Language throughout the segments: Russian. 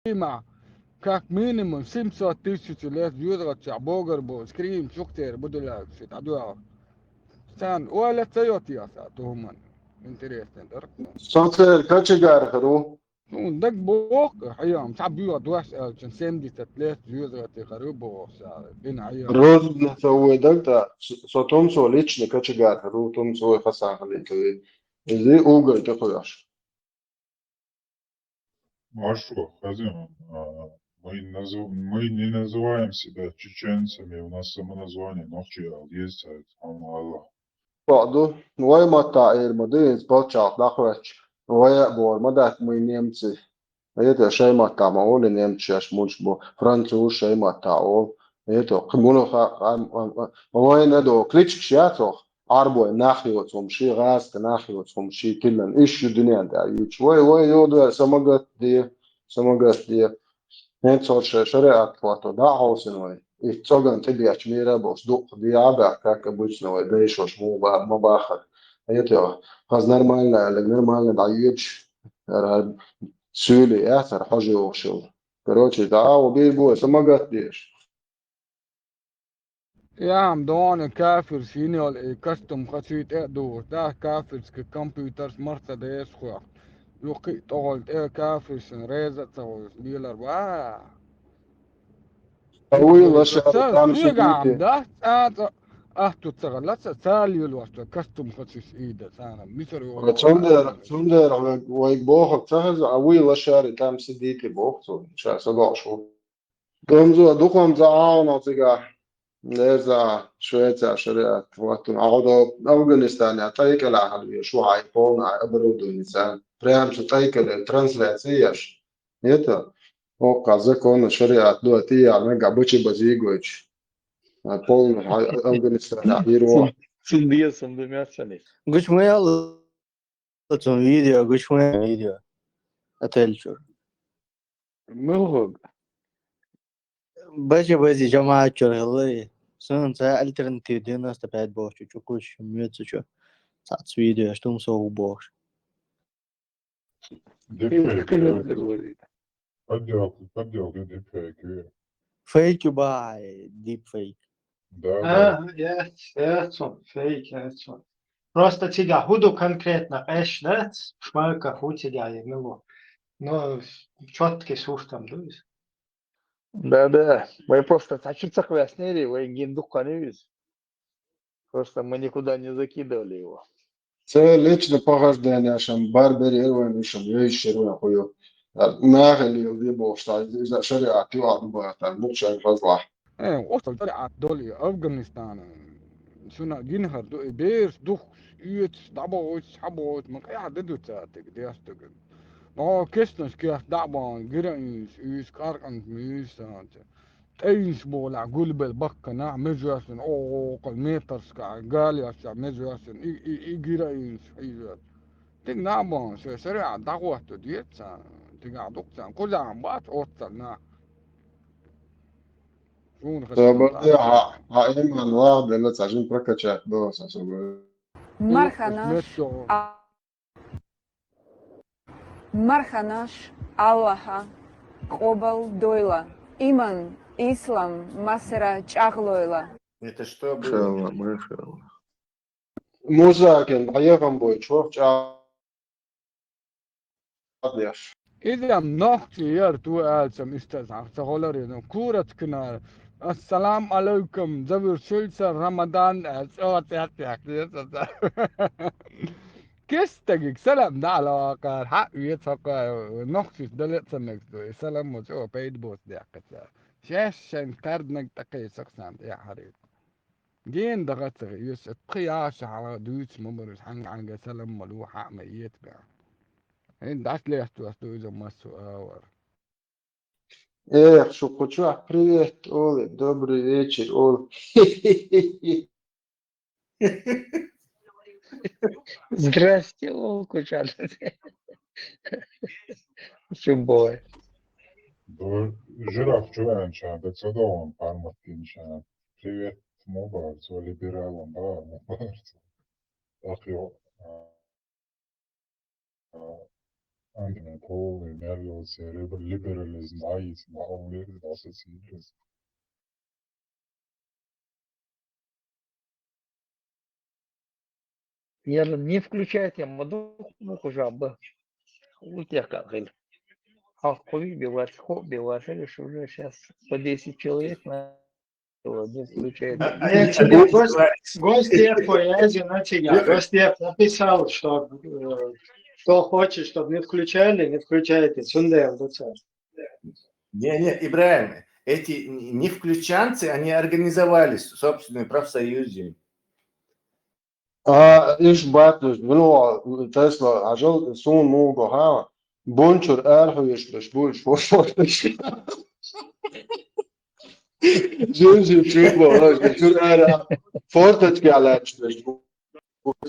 Prima, как минимум 700 тысяч лет юзать бургер был, скрим, шуктер, будуляк, шит, адуа. Сан, уаля цайот яса, тухман. Интересно, да? Soter kaçıgar haru. Ну, так бог, حيام, تعب يقعد واحد عشان سامدي تتلات يزغت يخربوا بين عيام. Roz نسوي دكتا صوتهم سوليتش kaçıgar haru tom soy خسان خليك. إذا أوجر تقولش. Ну а что, хозяин, мы не называем себя чеченцами, у нас самоназвание Нохчиал есть, Аллах. بعضو نواي ما تعير مدين سبوتشات دخلش نواي بور مدات مي نيمتي هيدا شيء ما تعمل نيمتي اش مش بو فرنسو شيء ما تعمل هيدا قمولو نواي ندو كليتش شياتو عربو ناخيو تمشي غاز تناخيو تمشي كلن ايش الدنيا دا يوش واي يودو سمجت دي Necošie šariat to dāhosinoj, ir cogan tibiač mīra būs duh diabā, как обычно, vai дейшош мубахар. Это нормально, или нормально даёть сюли, это хуже ушел. Короче, да, убей это магатдеш. يا عم دوان كافر سينيال كاستم خسيت دو ده كافر كمبيوتر مرسيدس خو يقي طول كافر سن ريزة تقول ديلر با طويل يقبل الشهر بس تام يا عم سديتي. ده تو تغلط سالي الوقت كاستم خسيس ايده انا مصر يقولوا تندر ويك بوخك تهز طويل الشهر تام سديتي بوخته شا سبع شهور. دمزو دقم زعانا تيجا لذا شوية شريعة وقتن عوضو أفغانستان يعطيك الأهل شو عيقون أبرودو إنسان بريم شتيك الترانسلاتيش يتا وقع زكون شريعة دوتي على نقع بوشي بزيجوش بول أفغانستان يروح Sundia Sundia Guş mu yalı tun video, guş mu video. Atelçur. ملغوق Başı cemaat çorgalı. Son sa alternatif dinas da ped boş çok kuş mütçü şu. Sats video stum so boş. Дипфейк, подделка дипфейк, Fake by deep fake. да. Ясно, фейк, ясно. Просто тебя худу конкретно эшнет, шмалка хутиля емело. Но четкий суш там, да? Да. Мы просто тачиться хвяснели, вы гиндука не вез. Просто мы никуда не закидывали его. ليش نبغاش داني عشان باربري وين يشم يشير وين خويو ما غلي يبي بوش إذا شريعة يوعد بوقت مش فضح. ايه وصل طلعت دولي افغانستان شنو جينهر بيرس دوخ يت دابوش حبوش ما قاعد ددو تاتك ديستك ما كيستنس كيف دابون جرينس يس كاركن ميس ايش بولا قلب بقى نا مجوسن او قل مترس قال يا شا مجوسن اي جرينس اي تك نابون سريع دعوة ديت تقعد وقتا كل عم بات اوصلنا شون خسران طب هاي من واحد اللي تعجين بركة بس أسوي. Marhanash, Marhanash, Allaha, Qobal Doyla, Iman, Islam, Masera Chagloila. Это что было? Музакен, поехал бой, чувак, чадеш. إذا نقطي يرتو آلسم استزعق تغولر كورة كنار السلام عليكم زبر شلسة رمضان أسوات يحتيك كستجيك سلام ده على واقع حق يتفقى نقطي دلت سنك سلام وشو بيد بوس دي حقا شاشن كاردنك تقي سقسان يا حريب جين دغت يس قياس على دوس ممرس عن سلام ملوحة ميت بقى ده отлежно, что из массу ауэр. Эх, Шукуча, привет, Оля, добрый вечер, Оля. Здрасте, Волкуча. Чубой. Жираф чуванча, так задал парматинча. Привет, мобар, со либералом, да, мобар. Ах, عندنا طول نرجو liberalism عايز معاولين الأساسيين. Если не включать, я могу жаба. Вот я как говорю. А хуй белаш, или что уже сейчас по 10 человек на не включает. Я тебе Гостев поэзию на тебя. Гостев написал, что кто хочет, чтобы не включали, не включайте. Сундер, Не, Ибраим, эти невключанцы, они организовались собственные профсоюзы. إيش باتش بنو تسلا عجل سون مو بها بونشر أرحو يشبش بولش وش جنجي تشوفه هاي شو أنا فورتش على تشبش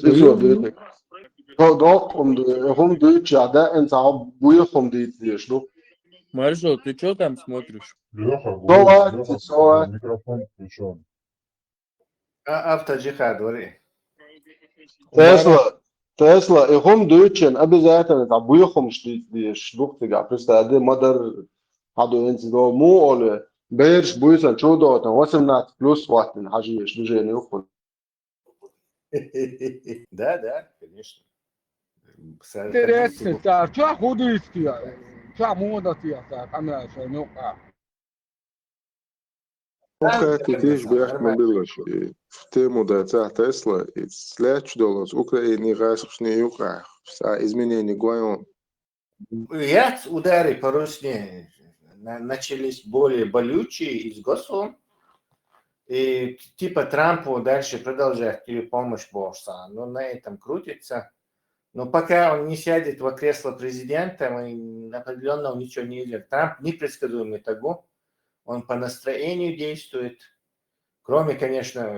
إيشو بيتك هم دوتش عداء أنت عبويهم ديتيش دو Маршал, ты что там смотришь? Леха, Леха, микрофон включен. Автоджихад, говори. تسلا هم دوتشن قبل ذاته عبويهم ديش دوختي عبرست هذا مدر هادو انت دو مو ولا بيرش بويسن شو دوت وسمنات بلس واحد من حاجيش بيجي ياخذ Да, конечно. Интересно, так, что худisти, что мода тия, камера, что нюка. Ukratīt tieši bija bilaši. В тему да ця Тесла и следующий Украине гасушни юка. Са изменения гуайон. Яц удары по Русне начались более болючие из ГОСУ. И типа Трампу дальше продолжать помощь Бошса. Но на этом крутится. Но пока он не сядет во кресло президента, определенно ничего не идет. Трамп непредсказуемый того. Он по настроению действует. Кроме, конечно,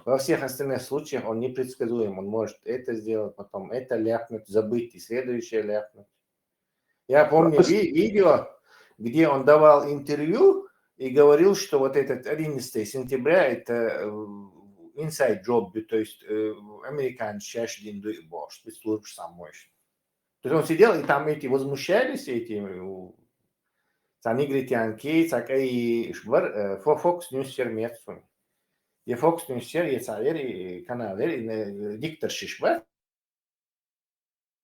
во всех остальных случаях он непредсказуем. Он может это сделать, потом это ляпнуть, забыть и следующее ляпнуть. Я помню видео, где он давал интервью и говорил, что вот этот 11 сентября это inside job, то есть американцы шашдин дуйбо, спецслужб самой. То есть он сидел, и там эти возмущались, эти негритянки, и Fox News сермецу. И Fox News и канал, и диктор Шишбат,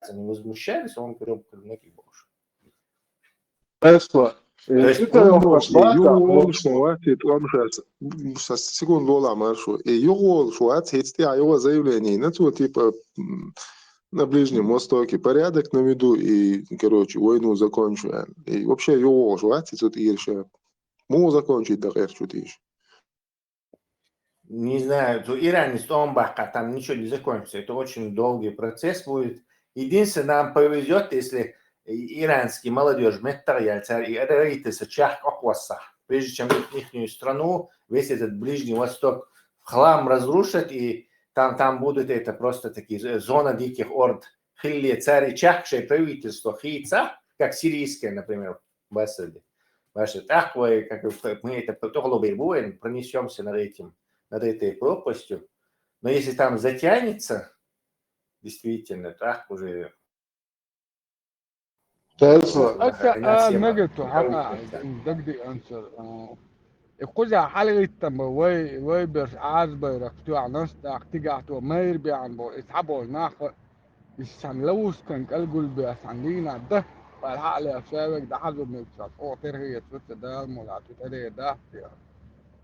они возмущались, он говорил, некий боже. تسلا يقول شوات يتقامش سيكون دولار маршу. يقول шوات هيتستيع его заявление. Это типа на Ближнем Востоке порядок на виду и, короче, войну закончу. И вообще его желательно тут и решать. Могу закончить, да, что-то еще. Не знаю, то Иран из Томбака, там ничего не закончится. Это очень долгий процесс будет. Единственное, нам повезет, если иранский молодежь, и это чах окваса, прежде чем их страну, весь этот Ближний Восток в хлам разрушат, и там будут это просто такие зона диких орд. Хилли, царь, чахшее правительство хийца, как сирийское, например, в Асаде. Ваши такое, как мы это будем, пронесемся над этой пропастью. Но если там затянется, действительно, так уже... أنت نجت حقا دقدي أنسر إخوزا حلقة تم وي بس عاز بيركتو عن ناس تقعتو ما يربي عن بو إسحبو ناخ السن لوس كان قلقل بيس عندنا ده فالحق لي أسابق ده حزو ميكسات أو ترغي يتوت ده مولاتو ترغي ده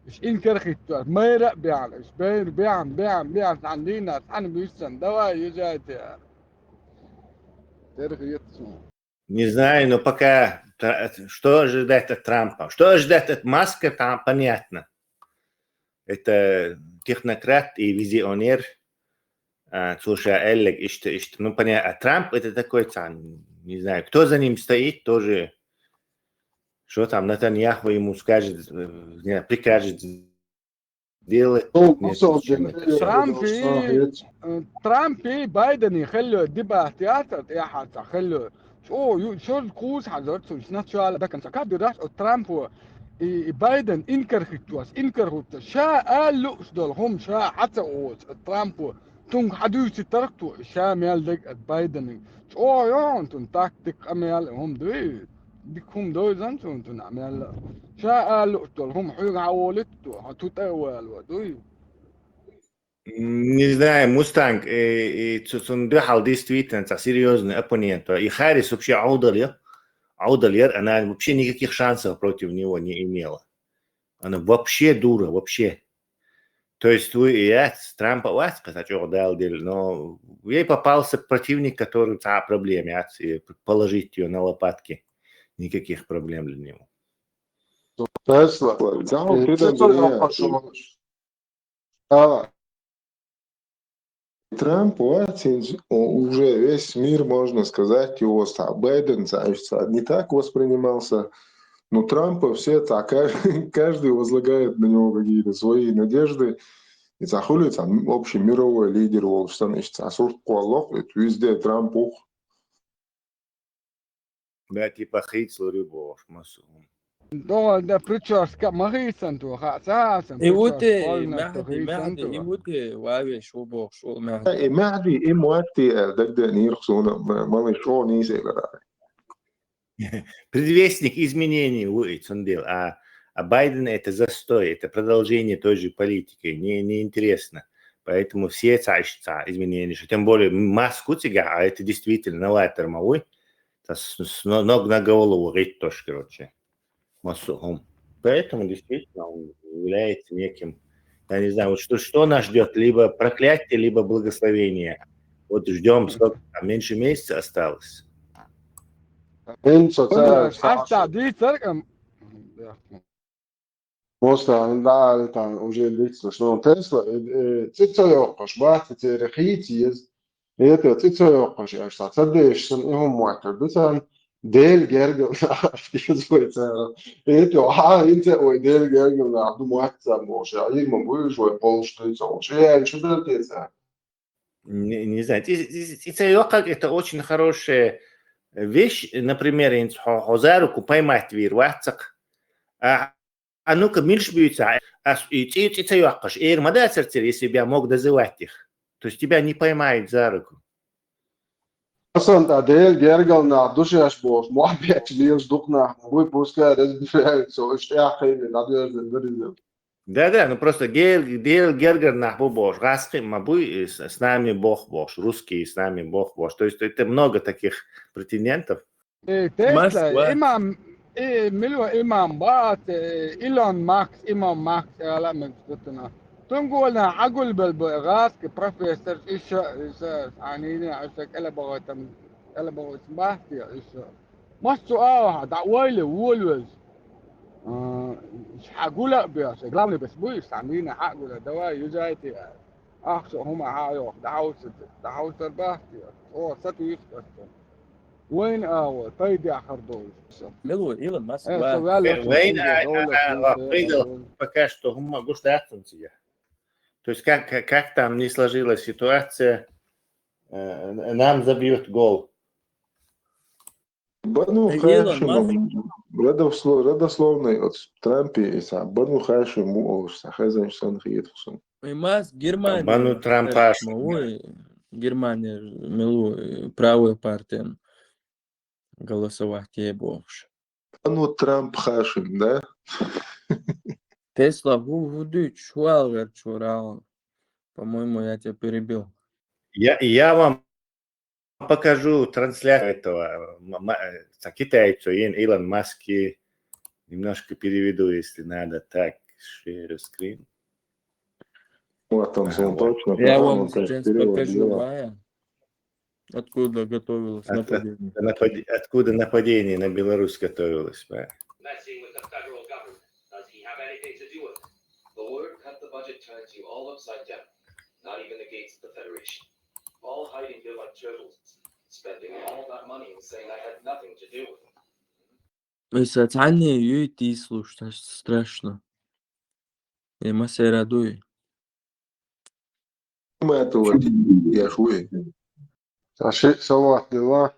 مش إن كرخي توت ما يرق بيعن إش بير بيعن عندنا سحن بيسن دوا يجات ترغي يتسو. Не знаю, но пока что ожидать от Трампа? Что ожидать от Маска, там понятно. Это технократ и визионер. Слушай, Эллик, ну понятно. А Трамп это такой, не знаю, кто за ним стоит, тоже, что там Натаньяху ему скажет, прикажет делать. ترامب بايدن يخلوا دبا احتياطات يا حتى خلوا شو الكوز حضرت سنات شو على ده سكاد راح ترامب بايدن انكر خطواس انكر خطواس شا قال له دول هم شا حتى ترامب تون حدوث تركتو شام يالدك بايدن يا انتون تاكتيك اميال هم دوي بكم دوي زنتو انتون اميال شا قالوا هم حيوغ عوالتو هتوت اول ودوي. Не знаю, Мустанг, дыхал действительно серьезный оппонент. И Харрис вообще Аудальер, она вообще никаких шансов против него не имела. Она вообще дура, вообще. То есть я с Трампа вас, но ей попался противник, который проблем, положить ее на лопатки. Никаких проблем для него. Тесла. Трамп уже весь мир, можно сказать, его Байден не так воспринимался. Но Трампа все так, каждый возлагает на него какие-то свои надежды. И захулит общий мировой лидер Волшебства. Везде Трамп ух. Да, типа Хитцлер и Бош, массу. ده بريتشارز مغيسن تو خاصة يودي مهدي يودي وابي شو بوخ شو مهدي مهدي مواتي دقدق نيرخصونا ما شو نيسي. Предвестник изменений Уитсондел, а Байден это застой, это продолжение той же политики, неинтересно. Поэтому все изменения, тем более Маску тяга, а это действительно новатор мовой, с ног на голову говорит тоже, короче. Массу. Поэтому действительно он является неким, я не знаю, вот что нас ждет, либо проклятие, либо благословение. Вот ждем, сколько там, меньше месяца осталось. حتى دي ترقم Mosta da уже лицо, что Тесла цицоёкош бат тирихитиез это цицоёкош я что цадеш сон его муатер битан дел гергел афтизойца это инте ой дел гергел на абду муатца моша и мы будем жой полштуйца я что это не знаю, цицоёкок это очень хорошая вещь, например, за руку поймать вирвацак, а ну-ка меньше бьются, и цицоёкош, и ирмадацерцер, если бы я мог дозывать их, то есть тебя не поймают за руку. أصلاً أديل جرجلنا دوشي أشبوش محبيت ليش دقنا بوي بوسكا رزبفعل سو اشتيا خيلي نادير زنبريزم. Да, ну просто Гергер нахбу Бош, Раски, Мабуй, с нами Бог Бош, русские с нами Бог Бош. То есть это много таких претендентов. تسلا إمام ملو إمام بات إيلون ماكس لا من فتنا تنقولنا عقل بالبغاس كبروفيسور إيش عنيني عشان إلا بغوت باهتي إيش ما السؤال دعوالي وولوز مش حقولك بياش قلامني بس بويس عنيني حقول دواء يجايتي أخشى هم عايو دعوت الباهتي هو ستو يختص وين طيدي آخر دول ملو إيلون ماسك وين пока что هم государственные. То есть как там не сложилась ситуация, нам забьют гол. Барну Хайшему родословный от Трампе, Барну Хайшему Сахазансон Хиетсон. И Маск Германия. Барну Трампаш. Германия, милу правая партия. Голосовать ей больше. Ну, Трамп Хашим, да? Тесла, вуду чуал, чурал. По-моему, я тебя перебил. Я вам покажу трансляцию этого китайцу Илон Маски. Немножко переведу, если надо. Так, share screen. Вот он точно. Я вам сейчас покажу, Вая. Откуда готовилось нападение? Откуда нападение на Беларусь готовилось? Социальные юити слушать страшно. И мы се радуем. Мы этого я шуй. Аши салат дела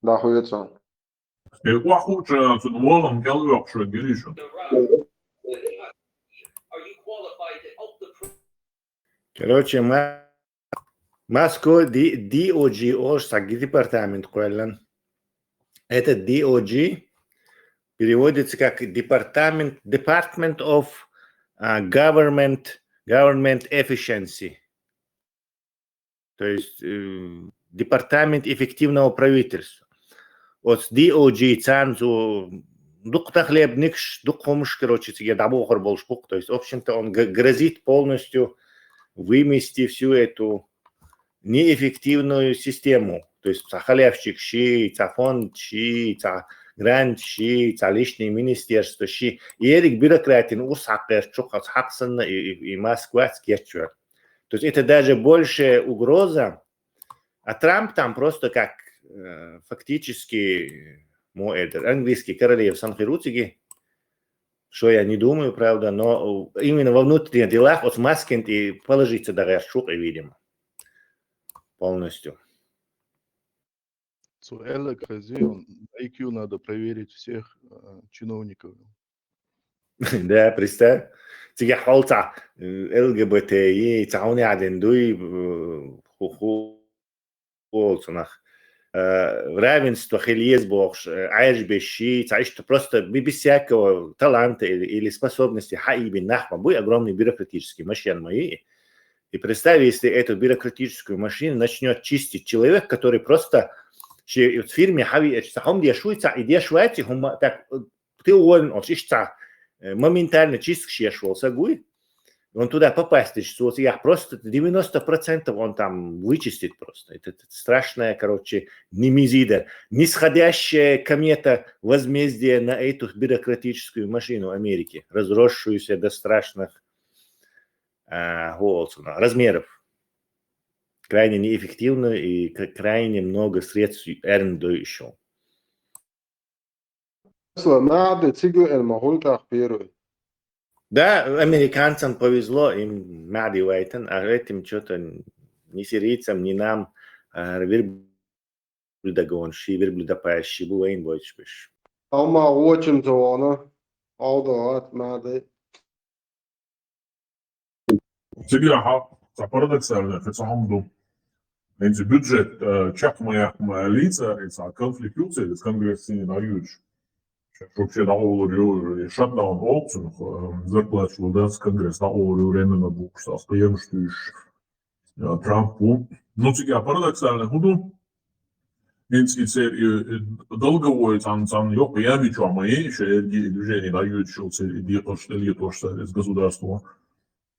находится. Какой хуже с новым gelyok şu gelişim. Короче, Москва DOG, Ошсак, департамент Куэллан. Этот DOG переводится как Department of Government Efficiency. То есть департамент эффективного правительства. От DOG цанзу дук хлеб никш, дук хомш, короче, тебе дабохор болшпук. То есть, в общем-то, он грозит полностью вымести всю эту неэффективную систему. То есть, халявщик щи, фонд щи, грант щи, личное министерство щи. И эрик бюрократин усакер, чухас хаксан и Москва скетчуэр. То есть, это даже большая угроза. А Трамп там просто как фактически английский королев Санхирутиги, что я не думаю, правда, но именно во внутренних делах от Маскент и положиться до Рашука, видимо, полностью. Суэлла Казион, IQ надо проверить всех чиновников. Да, представь. Тебе холца ЛГБТ, цауни адендуй, холцунах. Равенство, хельезбох, айжбещи, что просто без всякого таланта или способности хаиби нахма, будет огромный бюрократический машин мои. И представь, если эту бюрократическую машину начнет чистить человек, который просто в фирме хави, сахом дешуется, и дешуете, так ты он моментально чистишь шелся гуй. Он туда попасть, что я просто 90% он там вычистит просто. Это страшная, короче, немезида. Нисходящая комета возмездия на эту бюрократическую машину Америки, разросшуюся до страшных размеров. Крайне неэффективно и крайне много средств эрндующего. Надо цигу эльмахултах первый. Да, американцам повезло, им Мади Уайтен, а этим что-то ни сирийцам, ни нам верблюдогонши, верблюдопаящи, бувейн бойчпиш. Алма очень зона, алдаат надо. Сега, це парадоксально, це самду. Енді бюджет чакмая лица, это конфликт юцель, с конгрессini даюч. Вообще на олурю шатдаун опцию, зарплачивал да, с конгресс на олурю временно бук, что стоим, что Трампу. Ну, сега парадоксально, худу. Институция долговой там yok я вижу, а мои еще движения дают, что с государством.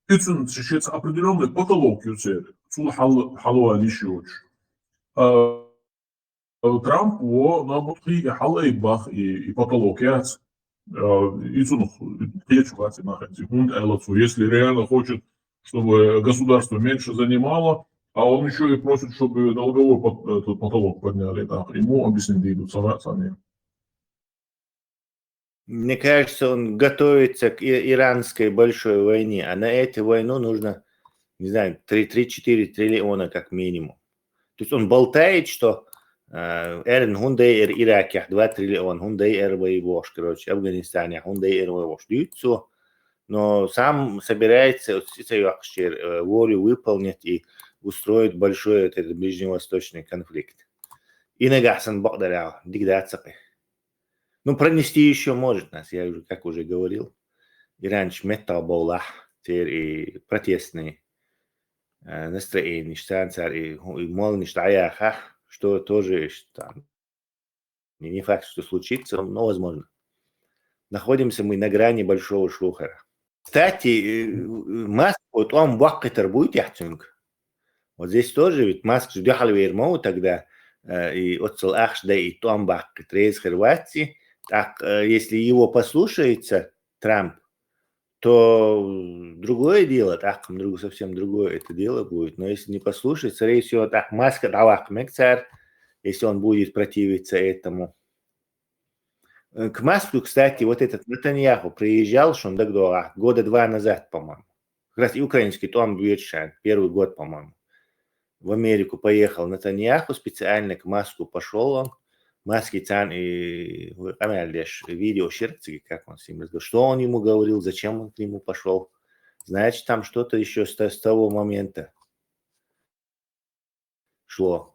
Это сейчас определенный потолок юцель, сул халуа нищуч. Трамп о намотри халай бах и потолок яц. Ицунух течвати нахати хунд элацу. Если реально хочет, чтобы государство меньше занимало, а он еще и просит, чтобы долговой этот потолок подняли, так, ему объяснили, идут сами. Мне кажется, он готовится к иранской большой войне, а на эту войну нужно, не знаю, 3-4 триллиона как минимум. То есть он болтает, что Эрн Хундай Ираке 2 триллиона, Хундай Эрвайвош, короче, Афганистане, Хундай Эрвайвош, даются, но сам собирается волю выполнить и устроить большой этот ближневосточный конфликт. И Нагасан Богдаряу, дигдацапы. Ну, пронести еще может нас, я уже, как уже говорил. Иранч метабола, теперь и протестные настроения, и молнишь аяха, что тоже там не факт, что случится, но возможно. Находимся мы на грани большого шлухара. Кстати, Маск, вот он ваккатер будет яхтинг. Вот здесь тоже, ведь Маск ждал вермоу тогда, и отцел ахшда, и том ваккатер из Хорватии. Так, если его послушается Трамп, то другое дело, так, совсем другое это дело будет. Но если не послушается, скорее всего, так, Маска давак мекцар, если он будет противиться этому. К Маску, кстати, вот этот Нетаньяху приезжал, что он года 2 назад, по-моему. Как раз и украинский Том Бьетшан, первый год, по-моему. В Америку поехал Нетаньяху, специально к Маску пошел он. Маски Цан и видео Ширкци, как он с ним разговаривал. Что он ему говорил, зачем он к нему пошел. Значит, там что-то еще с того момента. шло.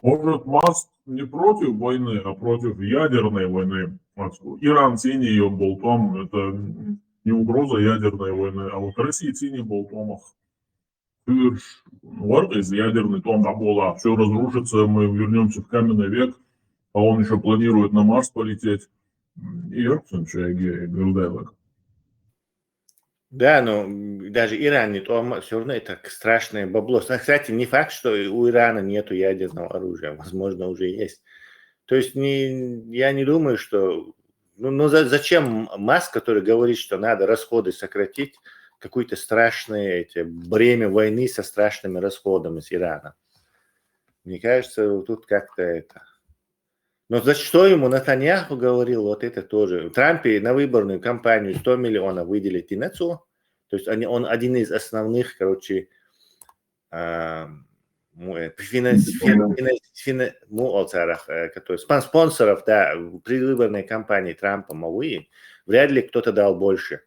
Может, Маск не против войны, а против ядерной войны. Иран синий болтом, это не угроза ядерной войны, а вот Россия синий болтомах. Из ядерный том Абола, все разрушится, мы вернемся в каменный век, а он еще планирует на Марс полететь. И Да, но даже Иран не то, все равно это страшное бабло. Кстати, не факт, что у Ирана нету ядерного оружия, возможно, уже есть. То есть я не думаю, что... Ну зачем Маск, который говорит, что надо расходы сократить, какое-то страшное бремя войны со страшными расходами с Ираном? Мне кажется, тут как-то это... Но за что ему Нетаньяху говорил, вот это тоже. Трампе на выборную кампанию 100 миллионов выделить НЦО. То есть он один из основных, короче, спонсоров, да, предвыборной кампании Трампа Мауи. Вряд ли кто-то дал больше.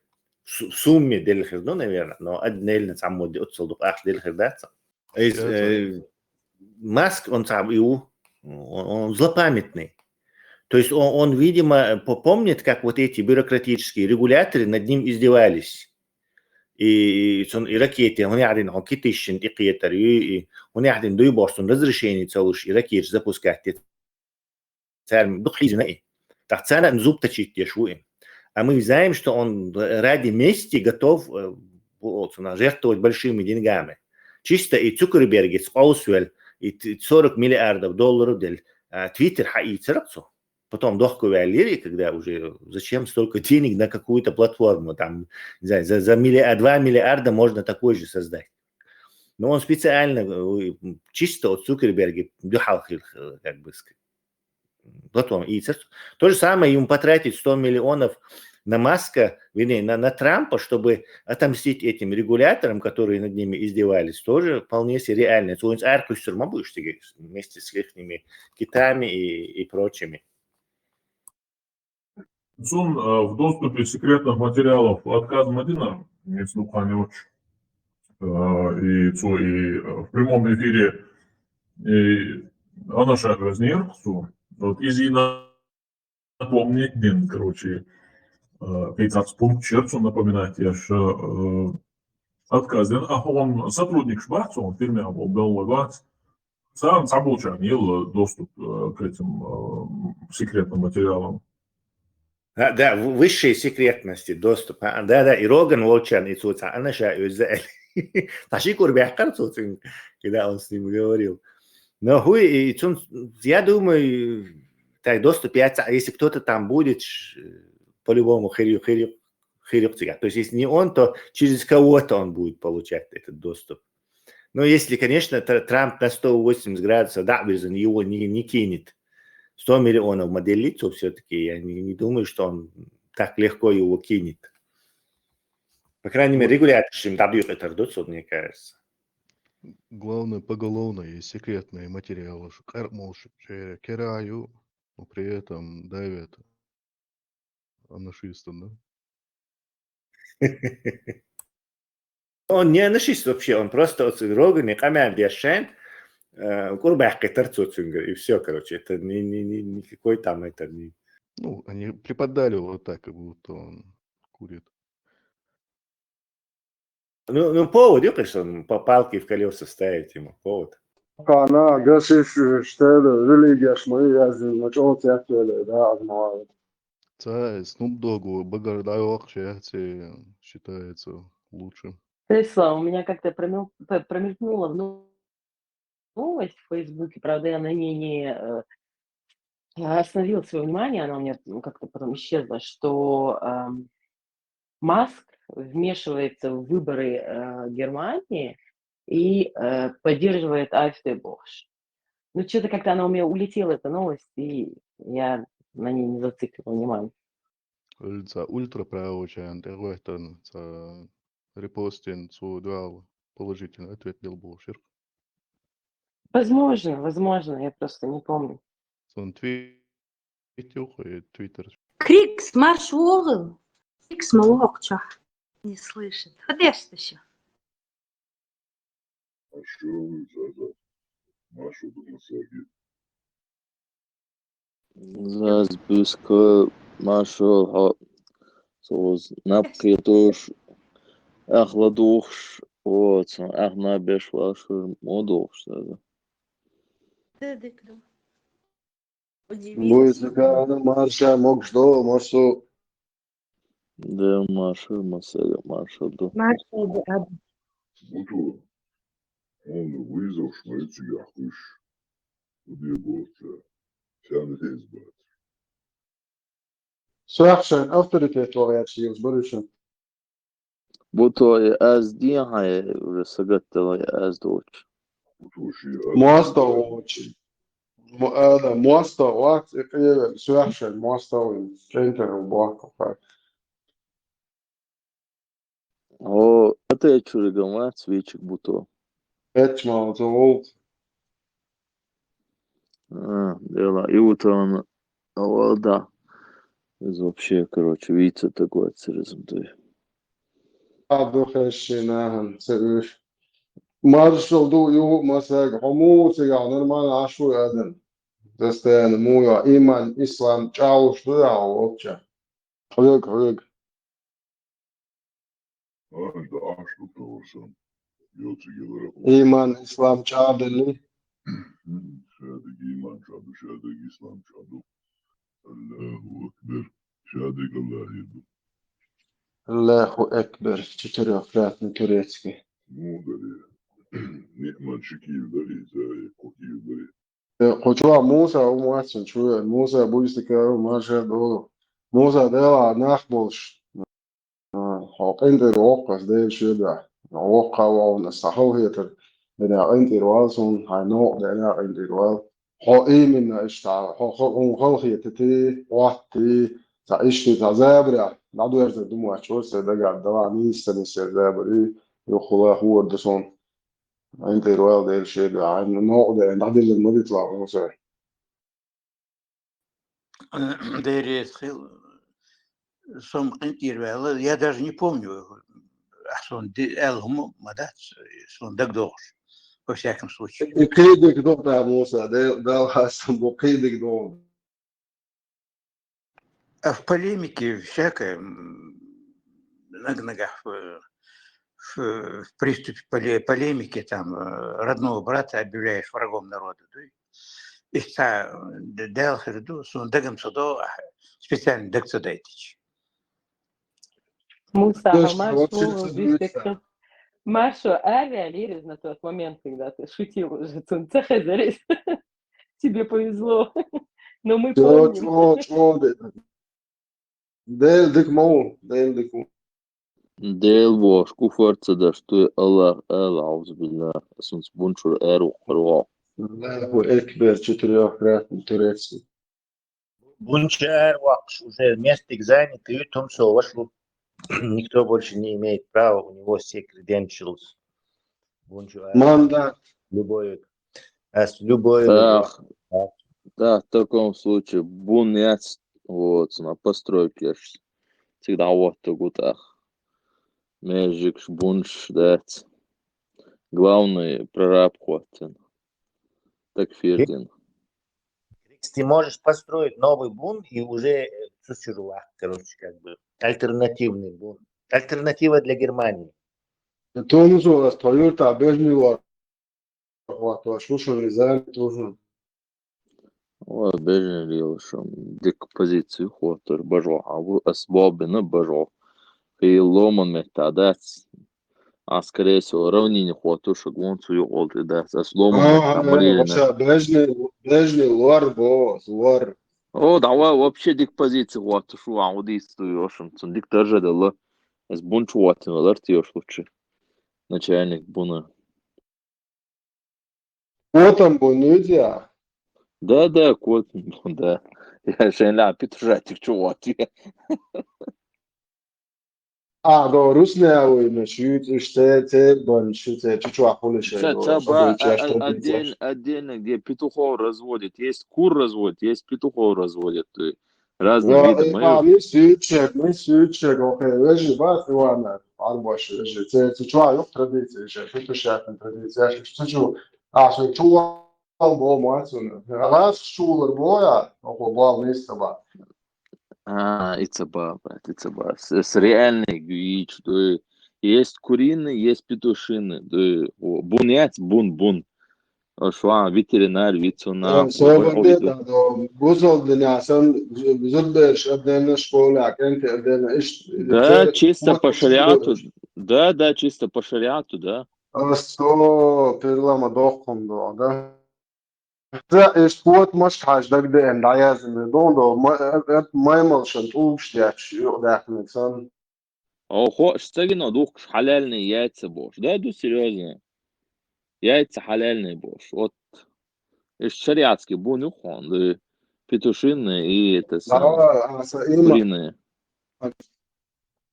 В сумме делихер, ну, наверное, но отдельно сам мод отсылду ах делихер даться. Маск, он злопамятный. То есть он, видимо, помнит, как вот эти бюрократические регуляторы над ним издевались. И ракеты, он один китищен и китер, и он один дуйбостон разрешение целуш и ракет запускать. Царь духлизный. Так царь зуб точить дешуем. А мы знаем, что он ради мести готов жертвовать большими деньгами. Чисто и Цукерберг, Оусвель, и 40 миллиардов долларов дель. Твиттер хаицерцу. Потом дохковая лири, когда уже зачем столько денег на какую-то платформу, там, не знаю, за 2 миллиарда можно такой же создать. Но он специально, чисто от Цукерберга, дюхал, как бы сказать, платформу. И то же самое ему потратить 100 миллионов на Маска, на Трампа, чтобы отомстить этим регуляторам, которые над ними издевались, тоже вполне себе реально. Вместе с их китами и прочими. Цун в доступе секретных материалов отказ Мадина, если Уханевич, и в прямом эфире она шагознерцу, вот изина напомнить день, короче, 15 пункт черцу напоминать, я же отказен, а он сотрудник Шварца, он в фирме Беллагац, сам получил доступ к этим секретным материалам. Да, высшей секретности доступ. Да, и Роган Волчан, и Цуца, она шаюзель. Ташикур бяхкар Цуцин, когда он с ним говорил. Но я думаю, так доступ, если кто-то там будет, по-любому хирюк. То есть, если не он, то через кого-то он будет получать этот доступ. Но если, конечно, Трамп на 180 градусов, да, его не кинет. 100 миллионов моделицу все-таки, я не думаю, что он так легко его кинет. По крайней мере, регуляторы им дадут это рдутся, мне кажется. Главное, поголовно есть секретные материалы, что кераю, но при этом давят анашистам, да? Он не анашист вообще, он просто от Рогана, камер дешен, курбахка торцуцинга, и все, короче, это никакой там, это не... Ну, они преподали вот так, как будто он курит. Ну повод, я, конечно, по палке в колеса ставить ему, повод. Она гасишь, что религия шмы, я знаю, что он да, одно. Snoop Dogg, Багардайок считается лучшим. Слава, у меня как-то промелькнула новость в Фейсбуке, правда, я на ней не остановила свое внимание, она у меня как-то потом исчезла, что Маск вмешивается в выборы Германии и поддерживает AfD Bosch. Ну, что-то как-то она у меня улетела, эта новость, и я на ней не зациклила внимание. Ультраправый это репостин дал положительный ответ del Бошер. Возможно, я просто не помню. Он твиттер. Крикс, марш угол. Крикс, молокча. Не слышит. Ходишь еще. Zaz büska marshal soz napketosh ахладухш вот ахна бешлаш модухш да. Будет такая марша, мог что, маршал. Да маршал масага маршал до. Svärsen auktoritet var jag till Borussia. Буто аз дихай рсагаттала аз доч. Måste очень. هذا måste وقت Svärsen måste inte baka. О это чуригамат свечик буто. Печмал зовут. Дела и утон да. Вообще, короче, вице такой церезм той. Духешина севиш. Маршал ду ю масаг хому сега нормально ашу аден. Дастен муя иман ислам чау что да вообще. Хрыг. Иман ислам чадели. Аллаху Акбар. 4-кратный турецкий. Хочуа Муса уматин чуя. Муса будет такая марша долу. Муса дела нахболш. Интер оқас дел шеда. Оқа вау сахал хетер. Да интер валсон хайно да интер вал. إيمن إشتاع خلقي تتي وقتي تعيش تزابرة نعدو يرجع دموع شو سيدقع الدواء نيسا زابري يخلا هو الدسون انت الوالد ايه الشيء ده عن النوع ده نعدي اللي ما يطلع مثلا Дайре сом интирвелла, я даже не помню, сон элгум мадат, сон дагдош, во всяком случае. قيدك دور يا موسى ده حسن قيدك دور. А в полемике всякое, иногда в приступе полемики там родного брата объявляешь врагом народа. Ich del herdu sun dagam sodo специально дагцадайтич. Муса, Машу, реагируешь на тот момент, когда ты шутил уже, тебе повезло, но мы помним. Дел вош куфарца да что Аллах ауз билlah сунс бунчур эру хурва. Аллаху Акбар 4-кратный турецкий. Бунчар вакш уже место занят, и том все вошло. Никто больше не имеет права, у него все credentials. Мандат. Любой. Да, в таком случае бунец вот на постройке всегда вот гутах. Межик бунш дать. Главный прораб хватит. Так фирдин. Ты можешь построить новый бун и уже сучуруа, короче, как бы альтернативный бун. Альтернатива для Германии. Тонзу раз Toyota бежнила. Вот, слушали за тоже. О, бежнили что декомпозицию хватит бажо, а вы освободны бажо. И ломан метадат. А скорее всего равнение хватит, что гонцу ее олды да. Сломан бежни лор бос лор. О, давай вообще декомпозицию хватит, что аудистую, ошим, диктор же дала. С бунчу хватит, лартиешь лучше. Начальник буна. Котом бунудя. Да, кот, да. Я же не петržать их чувак. Да, русские воины шьют, что бон шьют, чуть-чуть полише. Отдельно, где петухов разводят. Есть кур разводят, есть петухов разводят. Разные виды. Мы сючек, окей, вежи бас, Ивана. арбаш же це чуаю традиції, що тут ще традиція, що чу, а що чула бо мацуна. Раз чула боя, бо місце ба. Ицаба, брат, ицаба. С реальной гюич, да. Есть куриные, есть петушины, да. Бунец, бун. Шва ветеринар, ветеринар. Sonra da buzul dünyasın zübbeş ödene şkola, kente ödene iş. Да, чисто по шариату. Да, чисто по шариату, да. Sto pirlama dokundu, da. Це спорт мож хаждаг де ендаязм дондо маймалшан угштяч юдахнсан. Охо, стагино дух халяльные яйца бош. Да, серьезно. Яйца халяльные бош. Вот из шариатский бунюхон, да, петушиные и это куриные.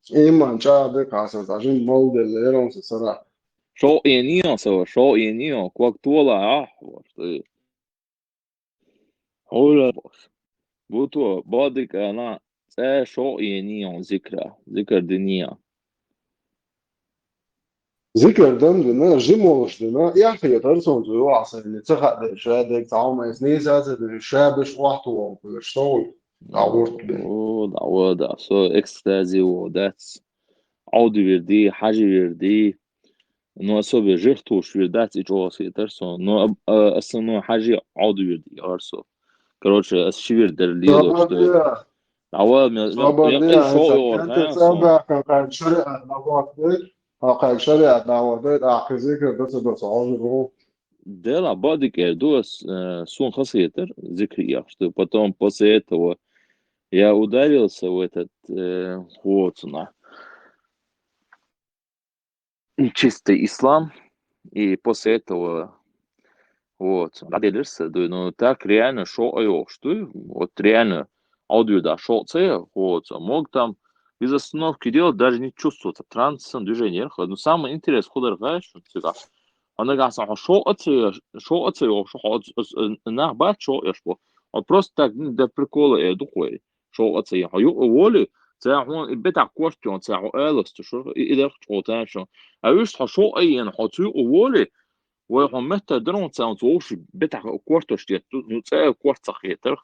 Иман чаде каса, даже молдель эрон сара. Шо енио, квактула вот. Оля бош. Буту бадик она шо енио зикра дыния. Zikr döndüğünde jim oluştuğunda yapıyor sonucu varsa ne çıkardı şöyle tamamen neyse de şöyle vakti oldu işte da so ekstazi o that's audi verdi haji verdi no особо жертвуешь вердать и чего сетерсон но основной haji audi verdi arso короче asшивер дерлило что авал я шоу أقل شريعة نوادات آخذي كردت عمره. Да, бадик эрдуас сун хасетер зикрия, что потом после этого я ударился в этот вот на чистый ислам, и после этого вот ударился, да, ну так реально шо что вот реально аудио да шо вот мог там без остановки делать, даже не чувствовать трансом движения. Но самый интерес худо что всегда. Она говорит, шо нахбат, шо яшпо. Он просто так до прикола духой. Шо отцы, а ю воли, це он бета question, це элост, шо и идет что-то шо. А виш шо айн хотю воли, وهم متى درون це он зош бета question, что ну це question хитер.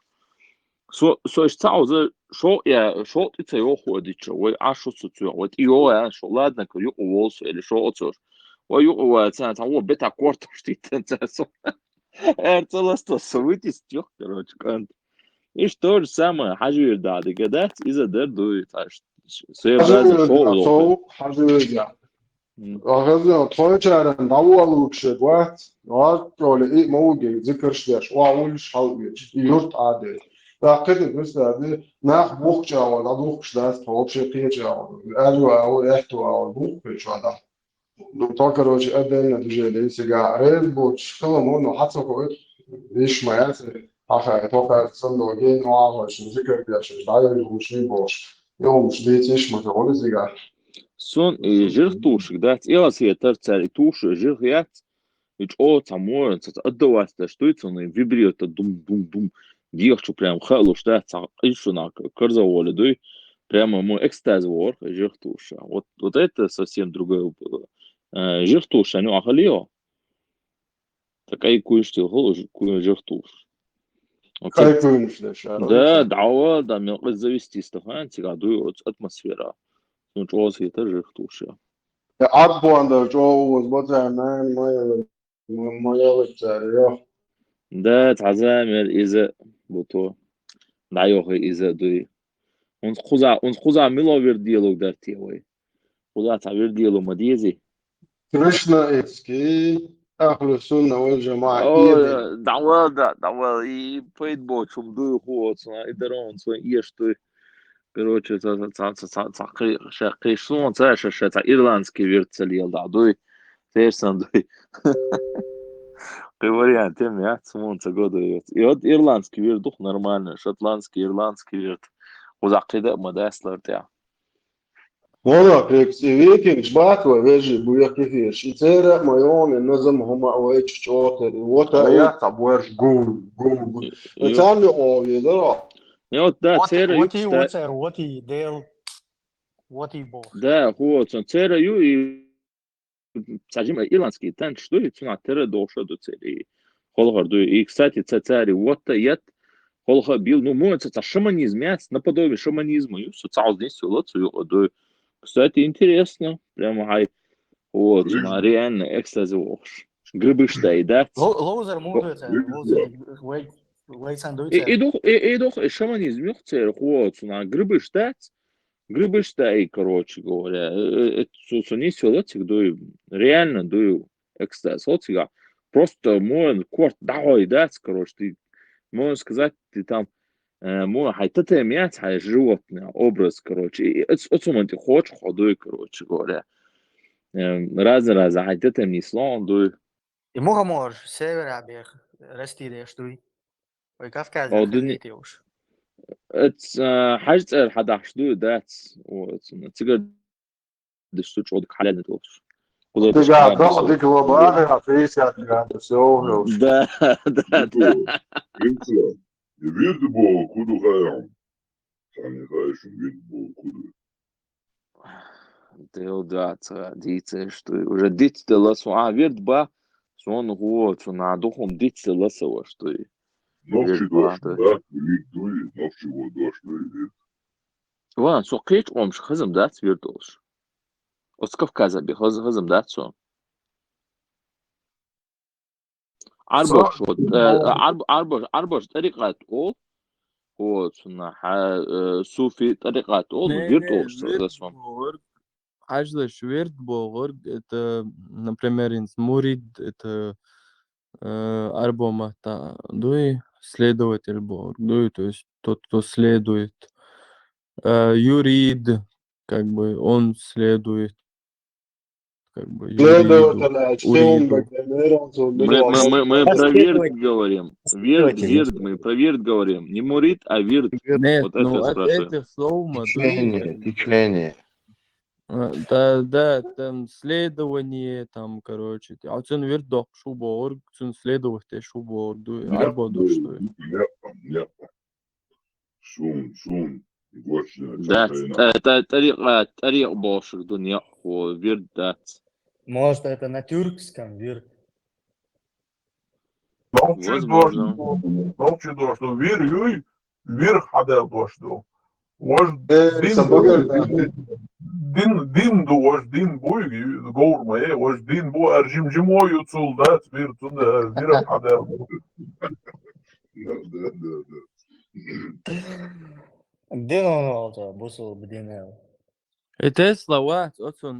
So ich zauze шо ты це ходить, ой, а шо це, вот ио, шо ладно, ю волс или шо отцо. Ой, це того бета кварт, что это со. Это что вытестёх, короче, кант. И что же самое, хажир да, гадать из-за дует, все даже шо. Хажир. Агаза тойчаран давалукше гват, вот и моги зикршляш, ваулш халгич, юрт аде. Также مثل نخ بخش آواد بخش دست خوابش قیچ آواد ارو آواد احتو آواد بخش آواد دو تا کروش ادن نتیجه دی سیگاره بود خلمون و حتی کویت ایش مایت آخه تو که صندوقی نوعاش ذکر بیاش دایری خوشی باش یومش دیتیش متقول سیگار Сон и жиртушек, да, и сетер царь туши жирят, ведь самое, отдавать, что это он вибрирует, дум. Дихчу прям халуш, да, еще на корзоволе, да, прямо мой экстаз вор, жиртуша. Вот это совсем другое было. Жиртуша, ну, ахалио. Такая куешься, жиртуш. Кай куешься, да, мне завести стахан, тигадую атмосфера. Ну, что это жиртуша. Адбуанда, что возможно, моя лицаря. Да, تعزامر إذا بتو دعيوه إذا دوي خذا ملوير ديالوج دارتي وي خذا تعبير ديالو مديزي كريشنا إسكي أهل السنة والجماعة دعوة и пойд бочум дуй хуоцна и дарон свой ештой короче шакишун це ирландский вертолет да дуй терсан дуй вариант, я цмунца года. И вот ирландский вердух нормально, шотландский, ирландский верд. Узакида мадаслар тя. والله викинг жбатва вежи буякифир шицера майон назам хома оич чотер вот я табуэр гум это не ове да вот да цера вот дел Вот и бог. Да, вот, он цераю и сажим ирландский танк, что и цена тера доша до цели. Холгорду и, кстати, цари вот я холха бил, ну, мой это шаманизм, наподобие шаманизма, и социал здесь улацию. Кстати, интересно, прямо хай, вот, на реально экстази охш. Грибы штай, да? Лоузер мудует, лоузер вейцан дует. И doch, шаманизм, ёхцер, вот, на грибы штай, короче говоря, это не силотик, дую, реально дую экстаз, вот сега, просто мой корт давай, да, короче, ты, можно сказать, ты там, мой, хай, ты мять, хай, животное, образ, короче, это man ты хочешь, ходой, короче говоря, разные, хай, ты не слон, дую. И мугамор, север абех, растире, что и. Ой, Кавказ, ходите уж. Это حاجة حدا حشدو دات وتقدر دشتوش عودك حلال ندوش Ты гадал, ты глобальный, а ты сядь, все. Да. Вид был куду хаям. Сами знаешь, вид был куду. Ты дите, что уже дите ласу, вид ба, сон вот, на духом дите ласу, что и. Ночи дождь, да, вид дует, ночи вот дождь дует. Вон, со крич омш, хазам дат вирдолш. От Кавказа би, хазам дат со. Арбош, вот, арбош, طريقة ол, вот, на суфи, طريقة ол, вирдолш, да, сон. Ажлаш вирдбогор, это, например, мурид, это арбомата, дуй, следователь бог, дуй, то есть тот, кто следует. Юрид, как бы он следует, как бы юриду, Мы про вирд говорим. Вирд, мы про вирд говорим. Не мурид, а вирд. Нет, вот это спрашиваем. это слово Течение. Да, там следование, там, короче. А цен вирдок шубор, цен следователь шубор, арбоду что. Нет. Сун. Да, это тарик бошек, дуня, вирд, да. Может, это на тюркском вирд. Возможно. Молчи дождь, вир хада дождь. Может, дин дуаш, дин бой, говорма, ваш дин бой, аржим жимой уцул, да, вир туда, вир хада. Да. Дин он олда, бусул бдинел. Это слова,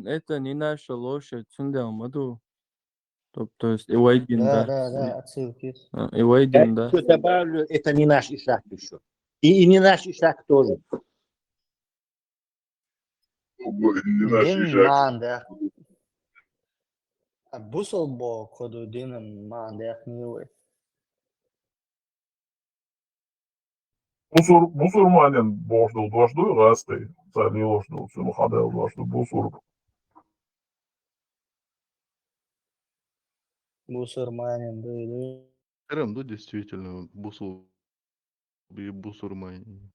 это не наша лошадь, цундамаду. То есть Ивайдин, да. Да, отсылки. Ивайдин, да. Добавлю, это не наш Ишак еще. И не наш Ишак тоже. Не наш Манда. А бусул бо коду динам манда ахнилы. Бусурманин бошдул дожду, расты, царь лошдул, все ходил дожду, бусур. Бусурманин, да. Крым, да, действительно, бусул и бусурманин.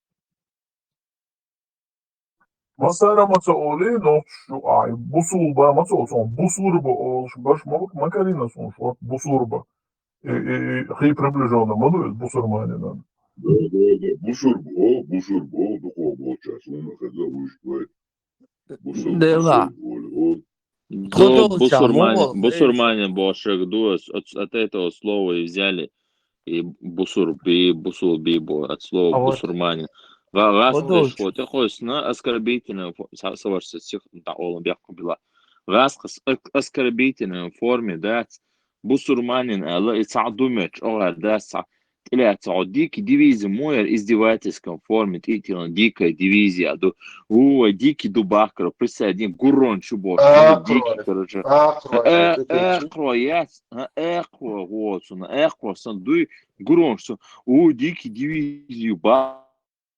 Масара маца оли, но бусулба маца олсон, бусурба олш, баш мабук макарина сон, вот бусурба. И приближенно мадует бусурманина. Да, бусурбо, духовно час, он находил выживает. Бусурманин бошек, от этого слова и взяли, и бусул бибо, от слова бусурманин. Раз что ты хочешь на оскорбительную оскорбительную форме, да, бусурманин, и садумеч, да, или дикий дивизия, мой издевательском форме, дикая дивизия, дикий дубакер, присядь, гурон чубош, дикий, короче, вот, сандуй, гурон, что, дикий дивизию,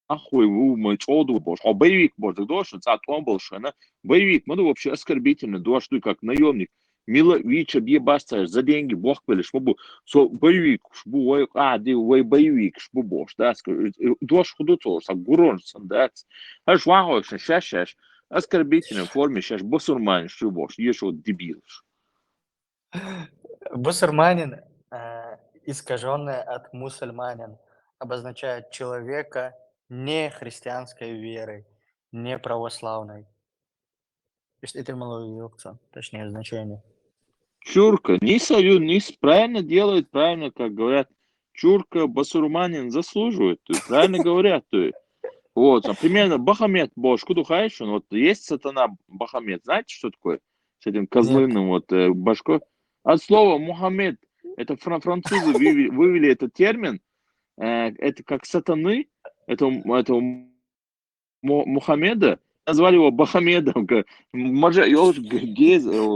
ахуй, мы чоду бош, а боевик может дождь, он был шана, боевик, мы вообще оскорбительно, дождь, как наемник. Милович объебаться за деньги, бог пылишь, шбу, со боевик, шбу, боевик, шбу бош, да, скажи, дождь худу тоже, гурон, да, аж вахой, шаш, оскорбительной форме сейчас басурманин, что бошь, ешь вот дебил. Бусурманин, искаженное от мусульманин, обозначает человека не христианской веры, не православной. То есть это малоюкца, точнее значение. Чурка, не союз, не правильно делают, правильно, как говорят, чурка, басурманин заслуживает, то есть, правильно говорят, то есть. Вот, примерно Бахамед Бош, кудухаешь, он вот есть сатана Бахамед, знаете, что такое? С этим козлиным вот башкой. От слова Мухаммед, это французы вывели этот термин, это как сатаны, это Мухаммеда, назвали его Бахамедом,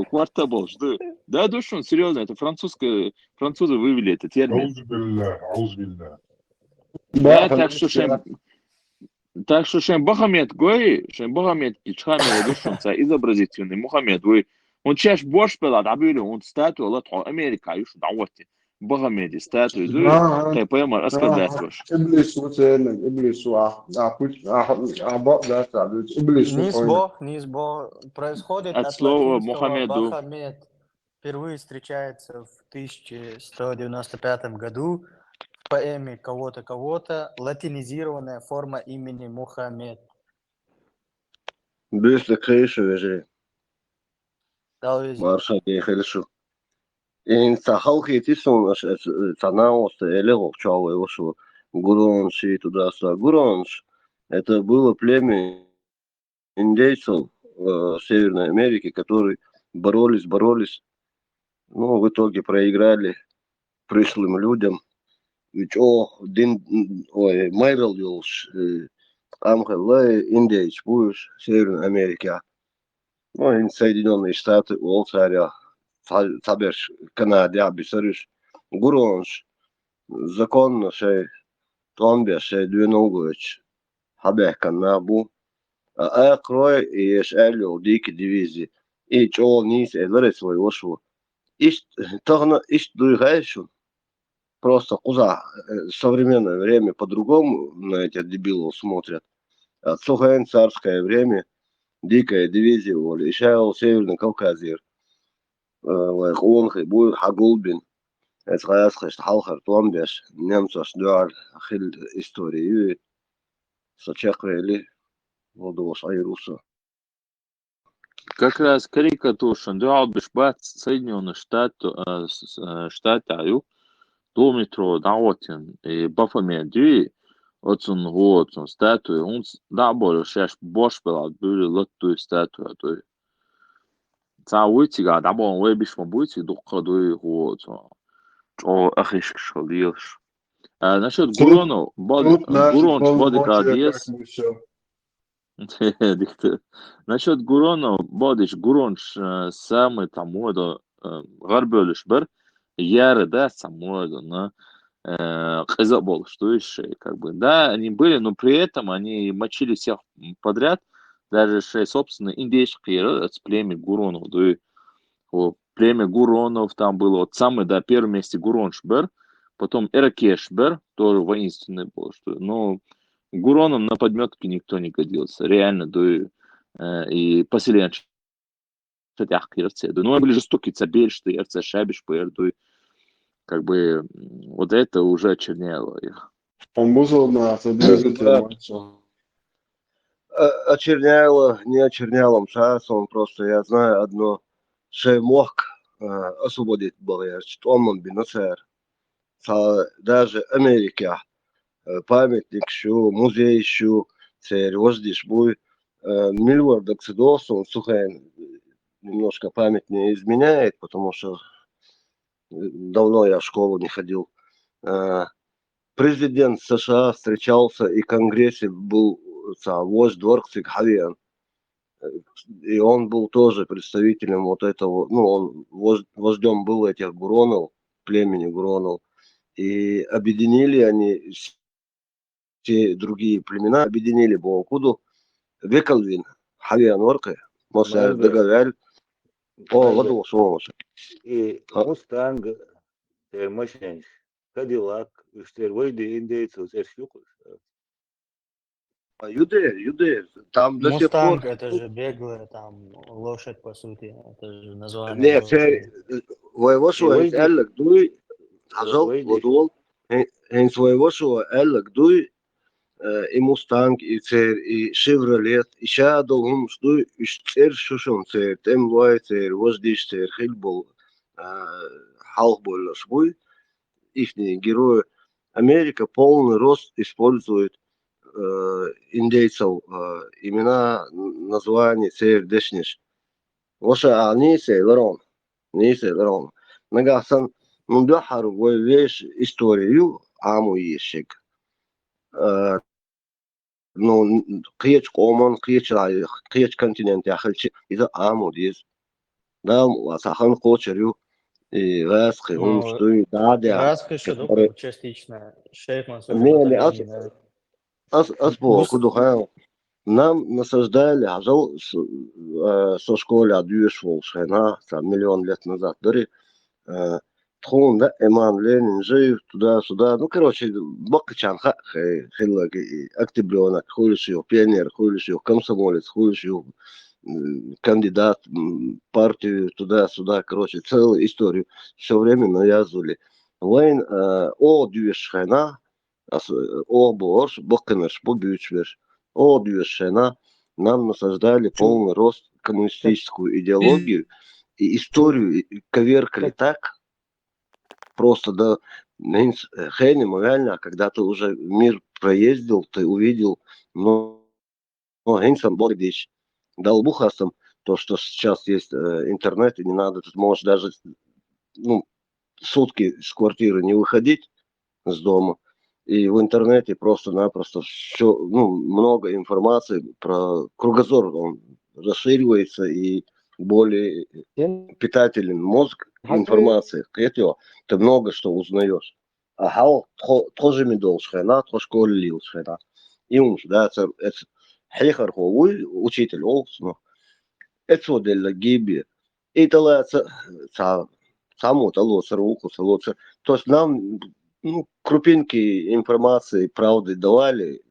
кварта был, что? Да, душу, серьезно, это французы вывели этот термин. Да, так что шем Бахамед Гой, шем Бахамед Кичхами душунца изобразительный Мухаммед, он чаш бош пела, да были, он статую латхо Америка, юш давати. Бахамеди статую, ты поэма оскорблять ваш. Низ Бог происходит От от слова латинского Мухаммеду. Бахамед. Впервые встречается в 1195 году в поэме кого-то, латинизированная форма имени Мухаммед. Бюсты крышу вежи. Далвези. Марша гехельшу. И сахалки тисун цанаос элего чало его что Гуронш и туда-сюда. Гуронш это было племя индейцев в Северной Америке, которые боролись, ну в итоге проиграли пришлым людям. Ведь Майрал Юлш Амхалай индейц будешь в Северной Америке. Ну, и Соединенные Штаты, Уолцаря, Таберш, Канаде, Абисариш, Гуронш, законно, что Томбе, что Двинугович, Хабех Канабу, а Крой и Эллио, Дики дивизии, и Чол Нис, и Ларец своего шо. Тогда дуйгаешь, просто куда в современное время по-другому на этих дебилов смотрят. А Цухайн царское время, дикая дивизия, воля, еще Северный Кавказир. ويخونخي بوي حقولبين اتغاثخش حالخر طوامبيش نمسوش دوار خل истории сочекрели водос айруса. Как раз карикатуша, да, бешбат Соединенные Штаты, аю, до метро, да, вот и Бафомеди, вот он статуи, он, да, более шеш бош был, были лотту статуи, то есть. Цауитига, да, bon, ouais, biche mon bout, donc кадой вот, ахиш шалиш. Насчет Гурону, Гуронч бодика диес. Насчет Гурону, бодич Гуронч самый там мода гарбелиш бар, яры, да, сам мода, на Казабол, что еще, как бы, да, они были, но при этом они мочили всех подряд, даже собственно, индейские, это племя Гуронов, да, племя Гуронов там было, вот самый, да, первом месте Гуроншбер, потом Эракешбер, тоже воинственный был, что, но Гуроном на подметке никто не годился, реально, да, и поселенцы, ну, были жестокие цабельшты, эрца шабиш, да, как бы, вот это уже очерняло их. Он был на Очерняло, не очернялом шансом, просто я знаю одно, что мог освободить Болгар, что он биносер. Даже Америка, памятник еще, музей еще, царь воздишь бой, Мильвар Доксидосом, Сухайн, немножко память не изменяет, потому что давно я в школу не ходил. Президент США встречался, и в Конгрессе был вождь Дворцик Хавиан. И он был тоже представителем вот этого, ну, он вождем был этих Гуронов, племени Гуронов. И объединили они, все другие племена, объединили Богокуду, Векалвин, Хавиан Орка, Моса Дагаляль, вот его слово. И Мустанг, Мощнейш, Кадиллак, Штырвойды, индейцы, Эршюкус. Юдеев. Там до сих пор... Мустанг это же беглая там лошадь, по сути. Это же название Нет, лошади. воевошо эллек дуй, ажал, водол, воевошо эллек дуй, и Мустанг, и цер, и Шевролет, и Шадол, дуй, и цер шушон цер, тем лой цер, воздиш цер, хильбол, халбол шбуй, ихние герои. Америка полный рост использует индейцев, имена, названия, цер, дешниш. Воша, не сейлерон. Нагасан, мудахар, вещь историю, аму ешек. Ну, قيش قومن قيش континент يا خلشي إذا آمو ديز دام واسخن قوشريو غاسخي هم Ну, شتوي دادع Раска كتوري Шадука частично. Шейхман ميلي Сушбатагани. أصبو كدو خيال нам насаждали ажал со школы адюш волшена 1 000 000 лет назад дори тхун да Эман Ленин жив туда-сюда. Ну, короче, бакчан хилла октябренок, хуйшил, пионер, хуйшил, комсомолец, хуйшил, кандидат, партию туда-сюда, короче, целую историю все время навязывали. Вайн о дюшхена, о борш, бакнеш, побючвеш, о дюшхена, нам насаждали полный рост коммунистическую идеологию и историю коверкали так, просто да, хейнем реально, когда ты уже мир проездил, ты увидел, но хейнсам бордич, дал бухасам, то, что сейчас есть интернет, и не надо, ты можешь даже сутки с квартиры не выходить с дома, и в интернете просто-напросто все, много информации про кругозор, он расширивается и более питателен мозг информации. Ты много что узнаешь. А хау тоже медол шхена, то школе лил шхена. И он, да, это хейхар ховуй, учитель олсну. Это вот для гиби. И талается само талоцер, укусалоцер. То есть нам крупинки информации, правды давали,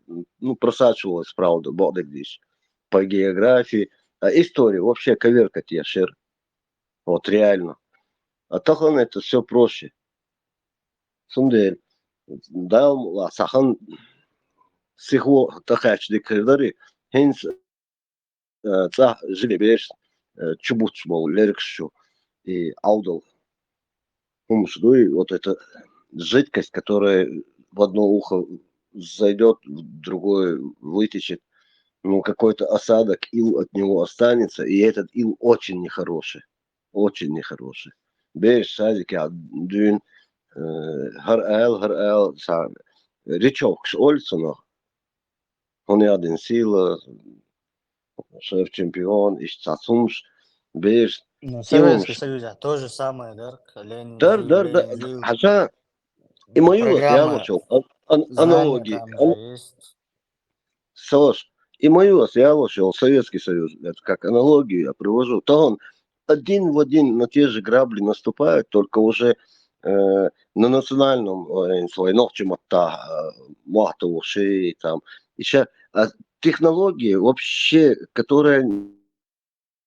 просачивалась правда, бог здесь. По географии. А история вообще коверкать я шер. Вот реально. А тахан это все проще. Сундель. Да, сахан сихо тахач декредары. Хенс цах жилебеш чубуч был леркшу и аудал. Умшдуй вот эта жидкость, которая в одно ухо зайдет, в другое вытечет. Какой-то осадок, ил от него останется, и этот ил очень нехороший. Очень нехороший. Беш садики дюн хар речок шольцуно. Он и один сила, шеф-чемпион, и цацумш, беш. Ну, Советский Союз, то же самое, да? Ленин жил. Хотя и мою я лучил аналогии. Слушай, и мою я лучил Советский Союз, это как аналогию я привожу. То он один в один на те же грабли наступает, только уже на национальном своей ногчемата, матовуши там. Еще технологии вообще, которая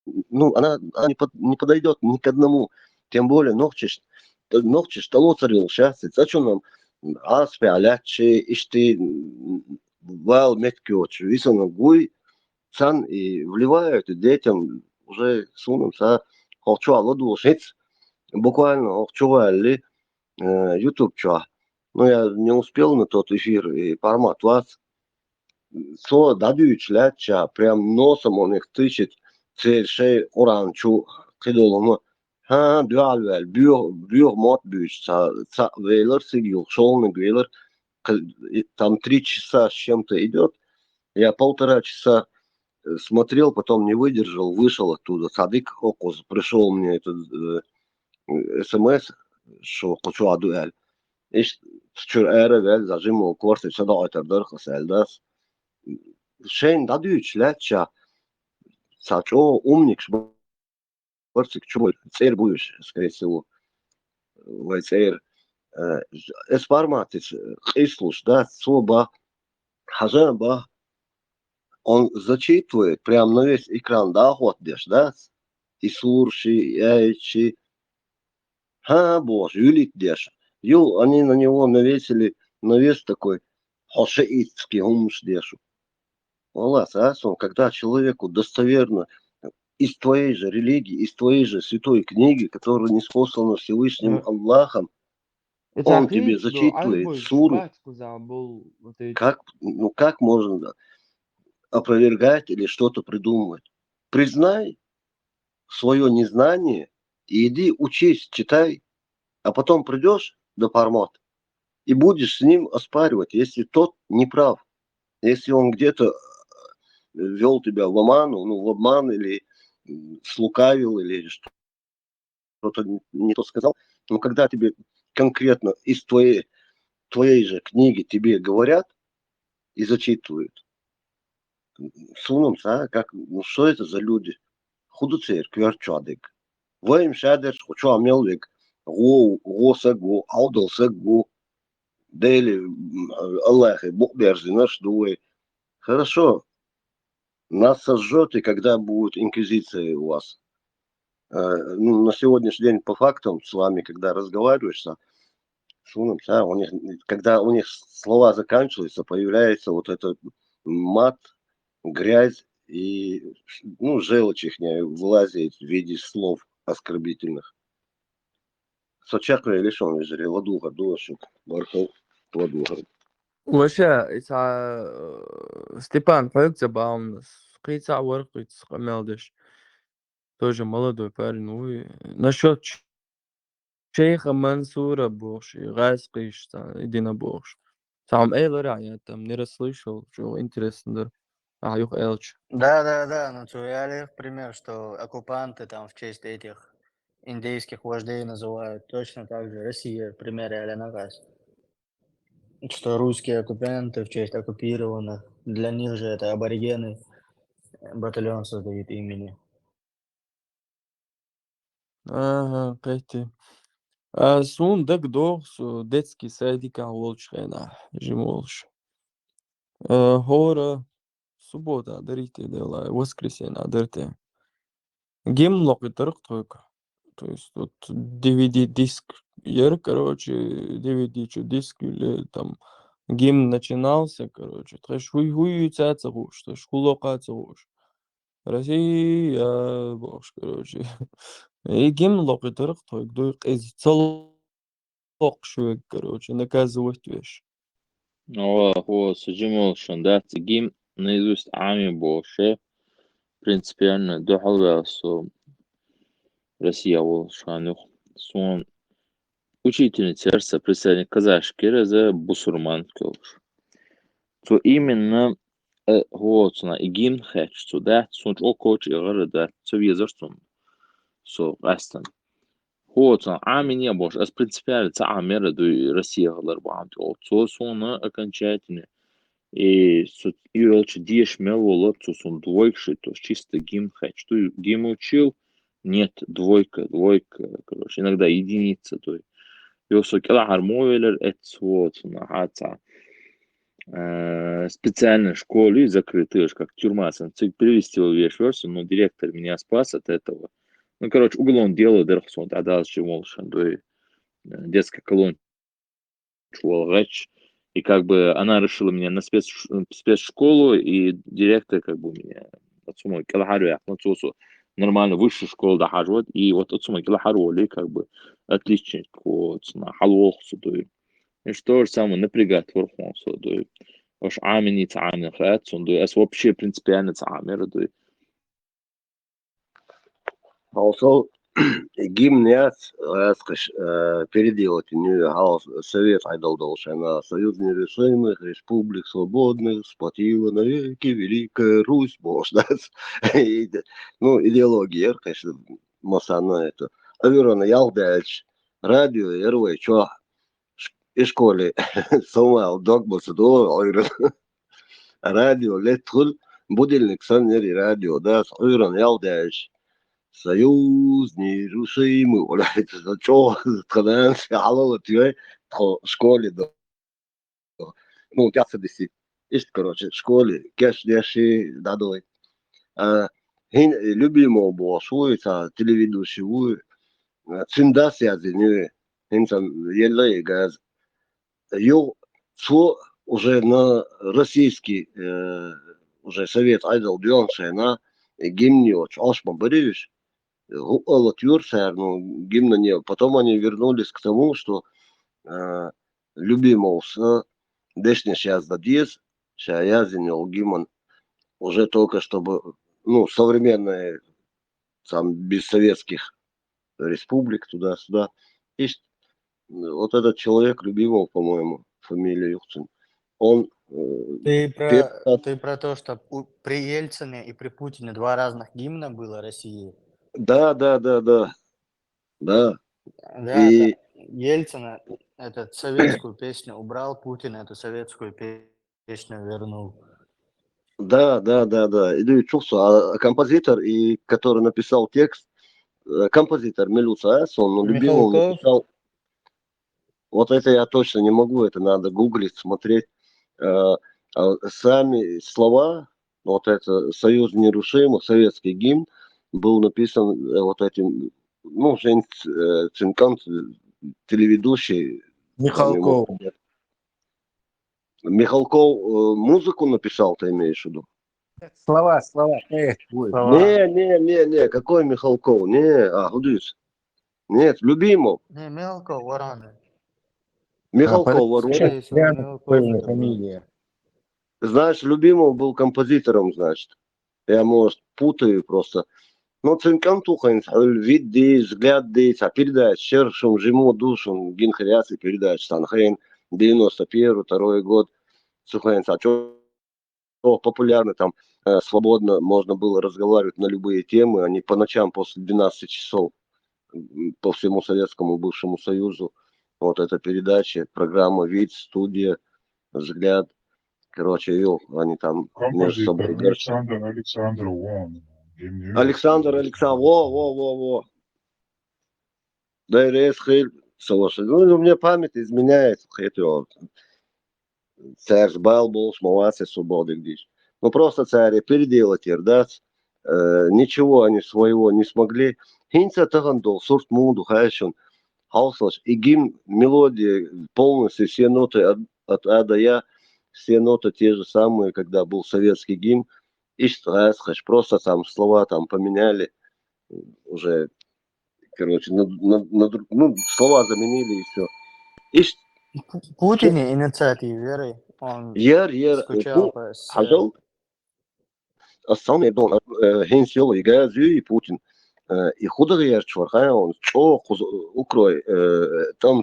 она не подойдет ни к одному. Тем более ногчиш толоцарил сейчас. Зачем нам аспиалячи, ишти вал меткиоч, висано гуй, цан и вливают детям уже сунутся хочу аладушец. Буквально хочу YouTube чё. Но я не успел на тот эфир и формат вас. Со дадуч ляча, прям носом он их тычет. Цельшей оранчу кидолому. Дуалвел, бюр мот бюч, вейлер сидел, шелный вейлер. Там 3 часа с чем-то идет. Я 1,5 часа смотрел, потом не выдержал, вышел оттуда. Садик Окуз пришел мне этот смс, что хочу адуэль. И вчер эревель зажимал квартир, сюда это дырхас эльдас. Шейн дадуч ляча. Сачо умник, борцик чумой, цейр будешь, скорее всего, в цейр. Эспарматис, хислуш, да, соба, хажаба, он зачитывает прям на весь экран, да, вот дешь, да? И сурши, и айчи. Боже, юлит дешь. Они на него навесили навес такой, хошеитский гумш дешу. Волас, когда человеку достоверно из твоей же религии, из твоей же святой книги, которая ниспослана Всевышним Аллахом, он тебе зачитывает суру. Как можно опровергать или что-то придумывать? Признай свое незнание и иди учись, читай, а потом придешь до Пармот и будешь с ним оспаривать, если тот не прав, если он где-то ввел тебя в обман или слукавил или что-то не то сказал. Но когда тебе конкретно из твоей же книги тебе говорят и зачитывают, сунумся, что это за люди? Худуцер, кверчадик. Воим шадер, хочу амелвик, го аудалсагу, дели Аллахи, Бог берзи наш дуэй. Хорошо, нас сожжет, и когда будет инквизиция у вас. На сегодняшний день по фактам с вами, когда разговариваешь, когда у них слова заканчиваются, появляется вот этот мат, грязь и желчь их вылазит в виде слов оскорбительных. Сочакра лишен жри, ладуха, душик, бархал, ладуха. Вообще, Степан Фелкзебаум, Крица Воркиц, Хамелдыш, тоже молодой парень. Ой, насчет шейха Мансура Богш, Гайскиш, Идина Богш. Сам Эйлера, я там не расслышал, что интересно, да. Юх Элч. Да, ну то я пример, что оккупанты там в честь этих индейских вождей называют. Точно так же Россия пример реально раз. Что русские оккупанты в честь оккупированных, для них же это аборигены, батальон создают имени. Ага, кайти. Сун дак дохс, детский садик, волчхена, жимолш. Хора, суббота, дарите дела, воскресенье, дарите. Гимн локиторг только. То есть вот DVD-диск, короче, DVD-чу диск, или там гимн начинался, короче, трэш хуй цаца гуш, трэш хулока гуш. Россия, боже, короче. И гимн локиторг только, дуй из целок швек, короче, наказывать вещь. هو سجمل شندات جيم наизусть عامي بوشه принципиально до халвасо Россия ол шанух сон учительница сердца представник казашки за бусурман кёлш. То именно вот на игим хэч то да сон о коч игры да то везерстон со астан. Вот на ами не бош as принципиально та амера до Россия галарбан то сона окончательно. И юлча диеш мелвола, то сон двойкши, то чисто гим хэч. То гим учил, нет, двойка, короче, иногда единица, то ёсо кела хармовелер, это вот, нахаца. Специальной школе закрытые, как тюрьма, перевести его вещь версию, но директор меня спас от этого. Ну, короче, углом дела, дерхсон, а дальше молшан, то детская колония, чуалгач. И как бы она решила меня на спецшколу, и директор как бы меня отсюда килохарю, нормально высшую школу дохаживать, и вот отсюда килохарю, как бы отличник, вот, на халвохсу, и что же самое напрягать верховенство, уж амини цамер, это вообще принципиально цамер, Also, гимн переделать Совет Айдалдолшана, Союз нерушимых республик свободных, сплотила навеки Великая Русь, боже, ну, идеология, конечно, масана это. Аверона Ялдач, радио, РВ, чё, и школе, сомал, догмасы, радио, летхул, будильник, сонери, радио, да, Аверона Ялдач. Союз нерушимый, это что, когда я в школе, ну, у тебя Ишь, короче, в школе кеш деши дадой. Хин любимого было шуица, телеведущую, циндас я зеню, хин там еле газ. Ё, что уже на российский, уже совет айдал дёнше на гимниоч, ашма бориш, алат юрсер, ну, гимна не. Потом они вернулись к тому, что любимого с дешни сейчас дадис, сейчас я зенил гимн уже только чтобы, ну, современные, там, без советских республик, туда-сюда. Есть вот этот человек, любимого, по-моему, фамилия Юхтин, он Ты первый... про то, что при Ельцине и при Путине 2 разных гимна было России. Да. Да, И Ельцин эту советскую песню убрал, Путин эту советскую песню вернул. да. И чувство, а композитор, и который написал текст, композитор Милуца Ас, он любимого Михалков? написал. Вот это я точно не могу, это надо гуглить, смотреть. Сами слова, вот это «Союз нерушимых», советский гимн, был написан вот этим, ну, Цинкан, телеведущий. Михалков. Михалков музыку написал, ты имеешь в виду? Слова. Слова. Не, какой Михалков? Гудис. Нет, любимого. Не, Михалков, Вороны. Михалков, Вороны. Фамилия. Знаешь, любимого был композитором, значит. Я, может, путаю просто. Но Цинкан тухайн, вид дей, взгляд дей, передач, шершим, жиму, душем, гинхариации передач, Санхайн, 91-2 год, Сухайн, популярны там, свободно можно было разговаривать на любые темы, они по ночам после 12 часов по всему Советскому бывшему Союзу, вот эта передача, программа «Вид», студия, взгляд, короче, они там между собой. Александр, во. Да, Ресхель, ну, у меня память изменяет, царь сбал был, смолаться свободы гдись. Ну, просто царь переделать ирдать, ничего они своего не смогли. Хинца тагандол, сурт мунду, хайшун, хаусаш, и гимн, мелодия, полностью все ноты от А до Я, все ноты те же самые, когда был советский гимн. Просто там слова там поменяли, уже, короче, слова заменили и все. Путин инициатив веры, он скучал по СССР. Основной дом, Хенсел и Газю и Путин. И художник чувствует, он что укрой, там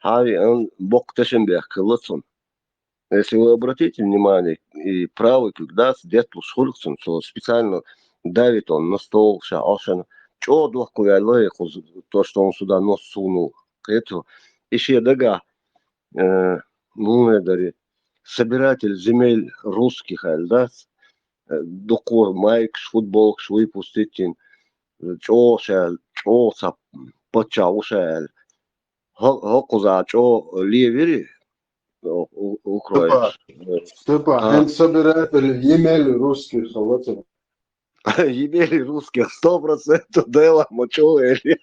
он бог Тешенберг, Лотсон. Если вы обратите внимание, и правый когда сидит у Шульцен, что специально давит он на стол, что двухкуялое, то, что он сюда нос сунул, это еще дага, собиратель земель русских, да, докор майк, футбол, выпустить, что почал, хокуза, что левери, укроешь. Степан, собиратель емели русских, вот это. Емели русских 100% дела мочуэли.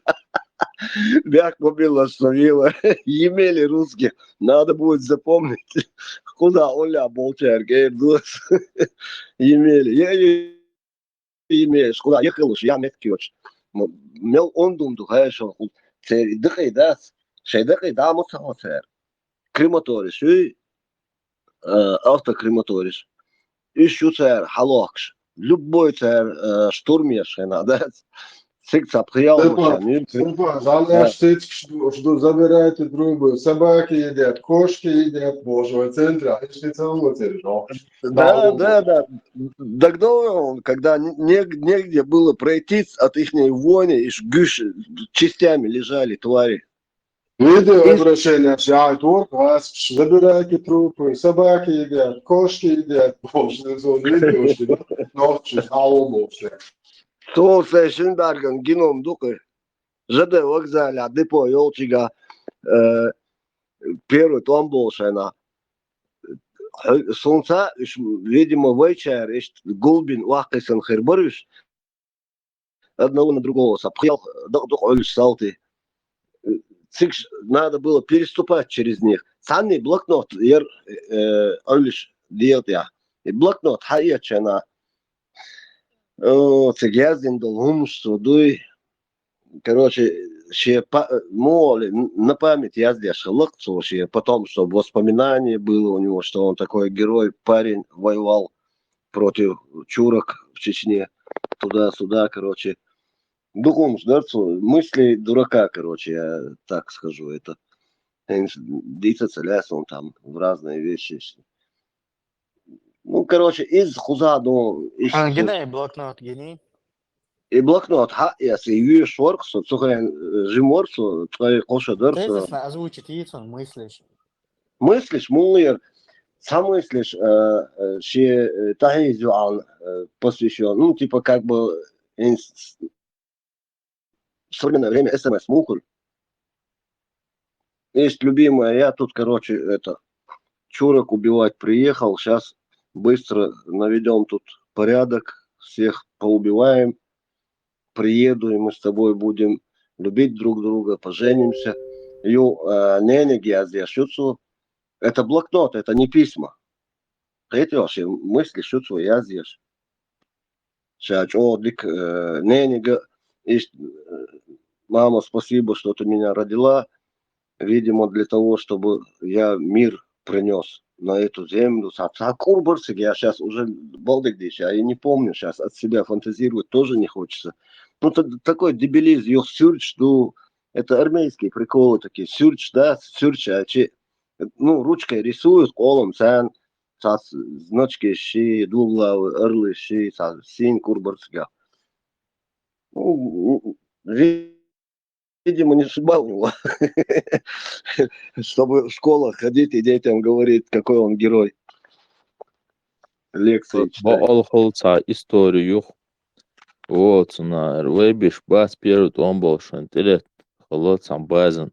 Бяк мобила словила. Емели русских. Надо будет запомнить, куда Оля Болчер гейдус. Емели. Я емеш, куда ехал уж, я меткиоч. Мел он думду, хайшо. Дыхай дас. Шейдыхай да муцахоцер. Крематориш, автокрематориш. Ищу царь халокш. Любой царь штурмеш, да? Цик-цап, Степан, главное, что забираете трубы. Собаки едят, кошки едят, боже, в центре, а если целуете, Да. Тогда он, когда негде было пройти от их вони, и частями лежали твари. Видеообращение, забирайте трупы, собаки едят, кошки едят, боже, видео, ночью, албовцы. То Шенберген геном дукы. ЖД вокзале, депо Ёлчига, первый том был шена. солнца, видимо, вечер, гулбин, вахкисан хербариш, одного на другого сапхел, салты. Надо было переступать через них. Санный блокнот, делать я. И блокнот, хаячена. Цигязин дал гумсу, дуй. Короче, моли, на память я здесь лекцию, потом, чтобы воспоминание было у него, что он такой герой, парень, воевал против чурок в Чечне, туда-сюда, короче. Духом ждаться, мысли дурака, короче, я так скажу, это диться он там в разные вещи. Ну, короче, из хуза до... Геней блокнот, геней. И блокнот, если юешь шорксу, цухай жиморсу, твои коша дерсу. Тезисно озвучить яйцо, мыслишь. Мыслишь, муллер, сам мыслишь, что тахизуал посвящен, ну, типа, как бы, в современное время СМС-мухуль. Есть любимая, я тут, короче, чурок убивать приехал, сейчас быстро наведем тут порядок, всех поубиваем, приеду, и мы с тобой будем любить друг друга, поженимся. Это блокнот, это не письма. Это вообще мысли, шутку, я здесь. Мама, спасибо, что ты меня родила. Видимо, для того, чтобы я мир принес на эту землю. Я сейчас уже балдык, я не помню, сейчас от себя фантазировать тоже не хочется. Ну, такой дебилизм, это армейские приколы такие. Сюрч, да, сюрч, ну, ручкой рисуют, колом, значки, щи, двуглавы, орлы, щи, синь, курбарцга. Ну, видимо, не судьба у него, чтобы в школах ходить и детям говорить, какой он герой. Лекции читать. Олхолца историю. Вот, на вебиш бас перед он был шантилет, холодцам базен.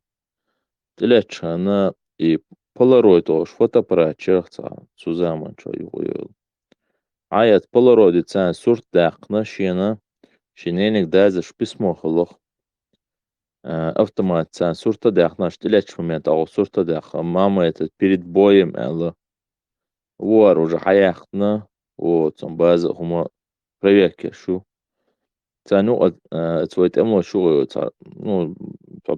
Телечана и полароид ош фотоаппарат черца сузаман чо его. Аят полароид цан сурт дакна шена шененек дазаш письмо холох. Автомат цан сурта дакна штилеч момент а сурта дак. Мама этот перед боем элла. Вор уже хаякна. Вот, там база хума проверки шо. Цану твоит эмло шо ну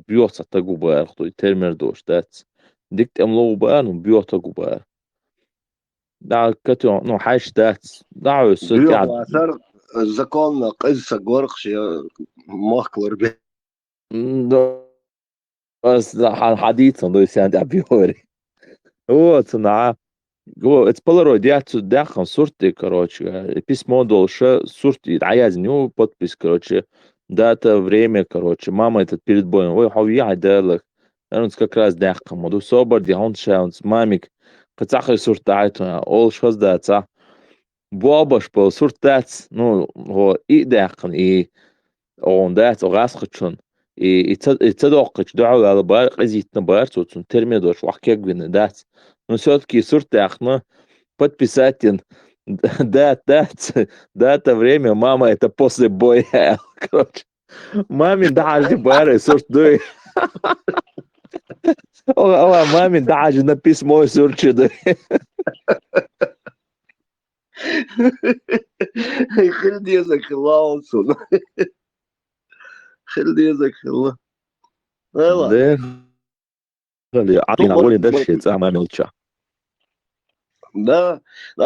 бьётся тагубар, кто термер дош, дать. Дикт эмло бар, ну бьёта губар. Да, катё, ну хаш дать. Да, Бьёта законно кызса горхш махклар бе. Да, حديثا دو ساند أبيوري. Вот, на. Это полароид, я тут дахам сурты, короче, письмо долше, сурты, а я зню подпись, короче, дата, время, короче, мама этот перед боем, ой, хауи айдалах, он как раз дахам, моду собор, дихон шаунс, мамик, кацахай суртайту, ол шоз даца, бобаш пол суртац, ну, го и дахам, и он дац, огасхачун, и цадоқыч, дعу ala бар, казитна бар, соцун, термидош, вахкегвин, дац, но все-таки суртахна, подписатель, дата, время, мама, это после боя, короче, маме даже бары, сурт, дуй, маме даже на письмо сурчи, дуй. Хельдезак лаунсун. Хельдезак ла. Да, а ты на воле дальше, это мама молча. Да,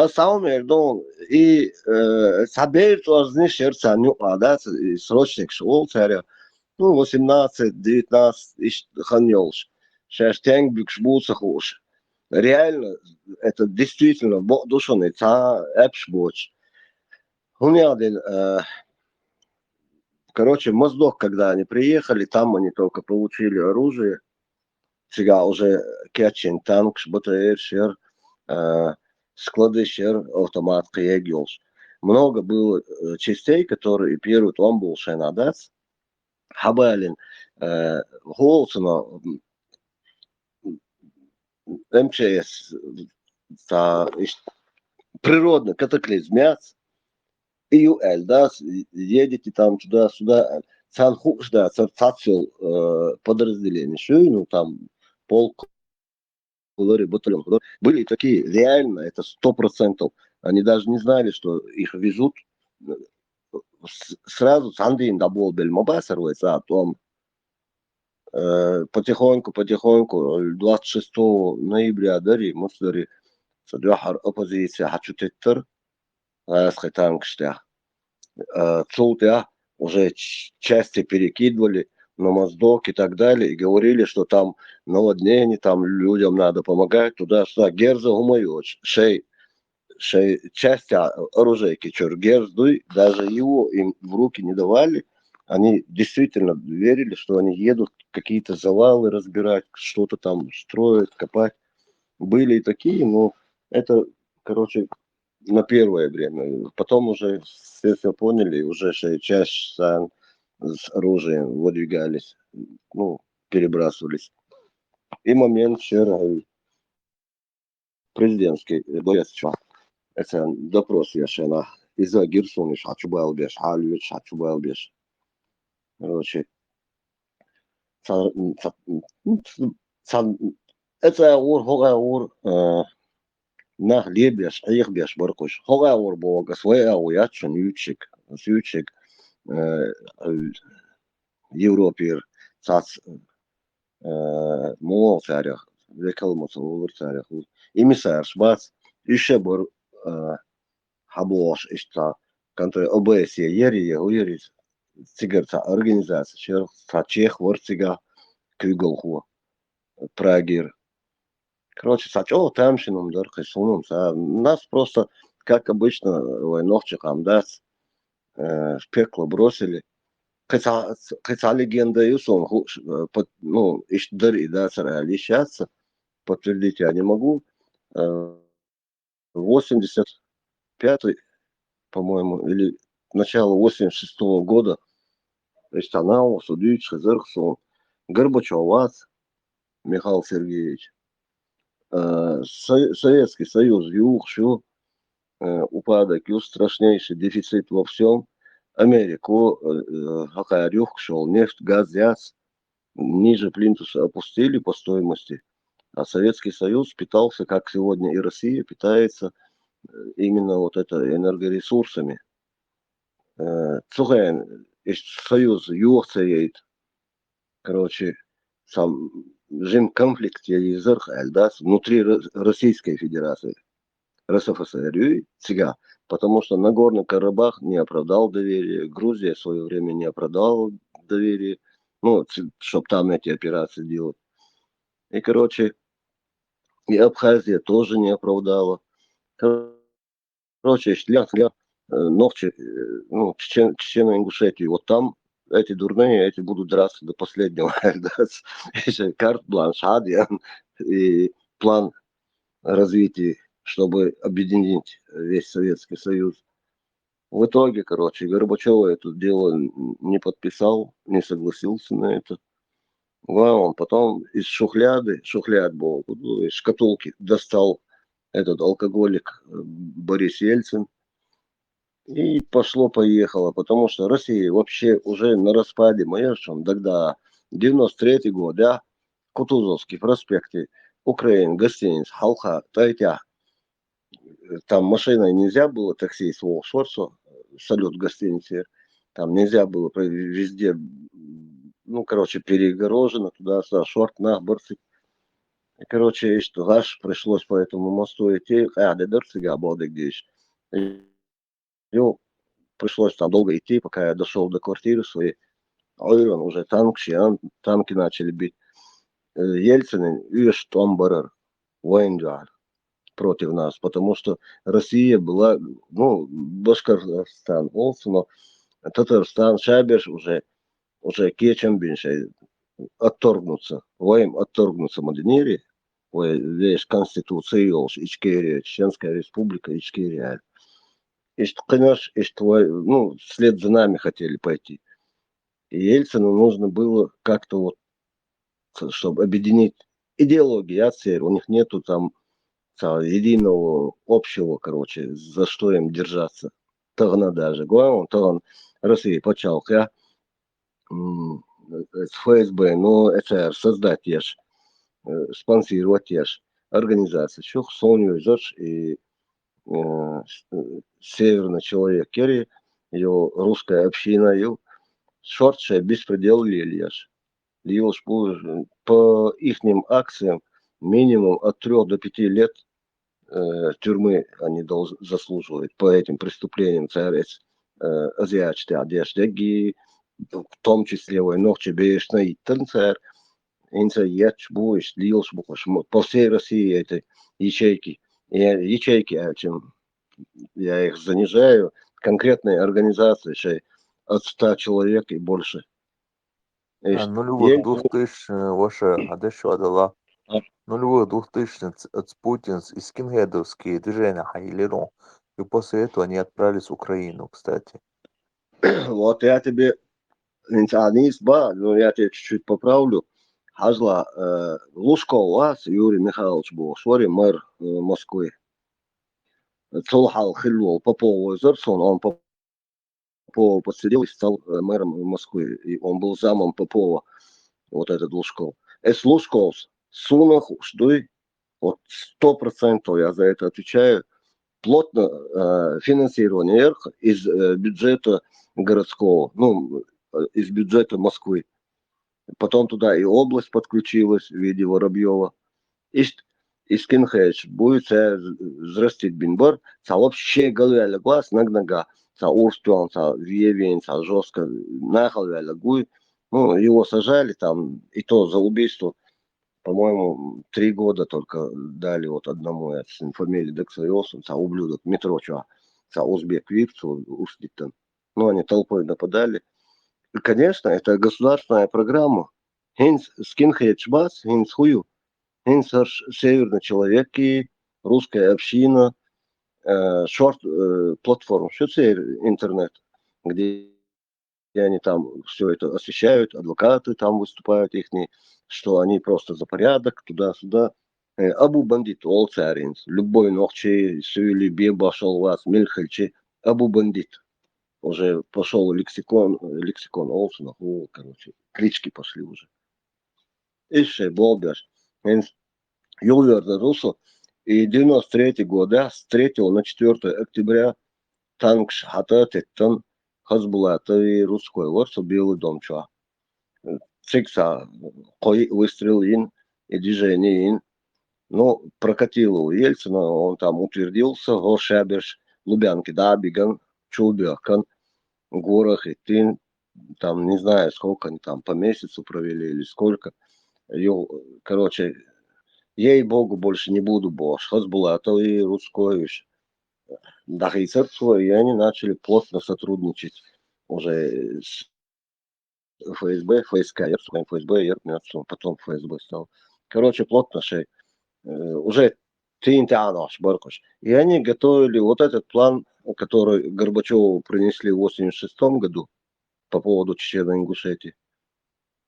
самом деле, и соберет важны сердца, да, срочник шел, царя, ну, 18-19, ханёлш, сейчас тянг бюкшбуца хуш. Реально, это действительно, душный, эпшбоч. У меня один, короче, Моздок, когда они приехали, там они только получили оружие, сега уже кетчин, танк, БТР, шер, склады шер, автомат, киегилш. Много было частей, которые первый он был шенадец. Хабалин, Голсона, МЧС, Природный катаклизм, ИЮЛ, да, едете там туда-сюда, Санхуш, да, цацил подразделение, ну там полк, батальон. Были такие, реально, это 100%. Они даже не знали, что их везут. Сразу Сандин добыл Бельмобасар, а потом потихоньку, 26 ноября, дари, мусдари, садвахар оппозиция, хочу теттер, схайтан кштях. Цултя уже части перекидывали на Моздок и так далее, и говорили, что там наводнение, там людям надо помогать, туда-сюда. Герза гумайоч, часть оружейки, Герздуй, даже его им в руки не давали. Они действительно верили, что они едут какие-то завалы разбирать, что-то там строят, копать. Были и такие, но это, короче, на первое время. Потом уже все поняли, уже часть с оружием выдвигались, ну, перебрасывались. И момент вчера президентский, это допрос яшена. Из-за Герсониш, Хачубалбеш, Хальвич, Хачубалбеш. Короче, это ур, на хлебеш, беш баркуш. Хогаур бога, своя уячен, ючик, Европир, цац, мол царях, векалмоцу, улур царях. Имисар шбац, еще бар хабош, ишта, контроль ОБС, ери, цигарца, организация, чех, ворцига, кюголху, прагир. Короче, сачо тамшином дархисуном, нас просто, как обычно, войновчикам, да, в пекло бросили. Хотя легенда Юсон, ну, ишдари, да, лишаться, подтвердить я не могу. 85-й, по-моему, или начало 86-го года, Истанау, Судыч, Хазырхсон, Горбачев, Михаил Сергеевич, Советский Союз, юг, упадок, страшнейший дефицит во всем. Америку, Хакарюх шел, нефть, газ, ниже плинтуса опустили по стоимости. А Советский Союз питался, как сегодня и Россия питается, именно вот это энергоресурсами. Цуген, Союз, юхцеет, короче, сам жим конфликт внутри Российской Федерации, РСФСР, ЦИГА, потому что Нагорный Карабах не оправдал доверие, Грузия в свое время не оправдала доверие, ну, чтобы там эти операции делать. И, короче, и Абхазия тоже не оправдала. Короче, Ногчи, ну, Чечено-Ингушетию, вот там эти дурные, эти будут драться до последнего. Карт-бланш, и план развития, чтобы объединить весь Советский Союз. В итоге, короче, Горбачев это дело не подписал, не согласился на это. Он потом из шухляд был, из шкатулки достал этот алкоголик Борис Ельцин. И пошло-поехало, потому что Россия вообще уже на распаде, тогда 93-й год, да, Кутузовский проспекте, Украина, гостиница, Халха, Тайтя. Там машиной нельзя было, такси с Волшорсу, салют в гостинице, там нельзя было, везде, ну, короче, перегорожено, туда-сюда, шорт, на, борцы. И, короче, что гаш пришлось по этому мосту идти, ну, пришлось там долго идти, пока я дошел до квартиры своей. Ойрон уже танки начали бить. Ельцин и Штомбарер, Войнджар против нас, потому что Россия была, ну, Башкортостан, но Татарстан, Шабеш уже кечем биншей отторгнуться, Маденери, весь Конституция, Ичкерия, Чеченская Республика, Ичкерия. Ну, вслед за нами хотели пойти. И Ельцину нужно было как-то вот, чтобы объединить идеологию, у них нету там единого общего, короче, за что им держаться. Тогда даже. Главное, тогда Россия почал, ФСБ, ну, это создать ешь, спонсировать ешь организации. Что Соню идешь и северный человек, керри, ее русская община, ее шортше беспредел лильяш. Льешь по ихним акциям минимум от 3 до 5 лет тюрьмы они заслуживают по этим преступлениям ЦРС азиатской одежды, в том числе войнах чебеешь на итенцер, инцеять будешь, льешь будешь по всей России этой ячейки. Ячейки, чем я их занижаю, конкретные организации, от 100 человек и больше. Нулевых 2000 ваша Адешу Адала. Нулевых 2000 от Путинс и скинхедовские движения Хайлерон. И после этого они отправились в Украину, кстати. Вот я тебе, но я тебе чуть-чуть поправлю. Хазла Лужков вас, Юрий Михайлович был, мэр Москвы. Цолхал Хильвол Попова Зерсон, он Попова подсидел и стал мэром Москвы. И он был замом Попова, вот этот Лужков. Лужков сунах ждуй, вот 100% я за это отвечаю, плотно финансирование из бюджета городского, ну, из бюджета Москвы. Потом туда и область подключилась в виде Воробьева. И скинхедж будет взрастить бинбор, вообще голове глаз нога, урстон, вевень, жестко нахал гуй. Ну, его сажали там, и то за убийство, по-моему, 3 года только дали вот одному, я с фамилией Дексайосом, ублюдок, метро, узбек Випцу, Уститан. Ну, они толпой нападали. И, конечно, это государственная программа. Хинс скинхедж бас, хинс хую. Хинс северный человек и русская община, шорт платформ, что это интернет, где они там все это освещают, адвокаты там выступают их, что они просто за порядок, туда-сюда. Абу бандит, ол царинс, любой ночи, сюли, бебашол вас, мельхальчи, абу бандит. Уже пошел лексикон Олсона, короче, клички пошли уже. Еще болбяш. Юлверда Русу. И 93 года, с 3 на 4 октября, танк Шахата Теттан, Хазбулата и русской ворс Белый дом чуа. Цикса, кой выстрел ин и движение ин. Ну, прокатило у Ельцина, он там утвердился, Гошаберш, Лубянки, да, Биган, Чулбекан, горах и тын, там не знаю сколько они там по месяцу провели или сколько. Короче, ей-богу, больше не буду больше. Хазбулатов и Рускович. Да, и церковь, и они начали плотно сотрудничать уже с ФСБ, ФСК, ФСБ, потом ФСБ стал. Короче, плотно уже Тинтянош, Баркош. И они готовили вот этот план, который Горбачеву принесли в 1986 году по поводу Чечено-Ингушетии.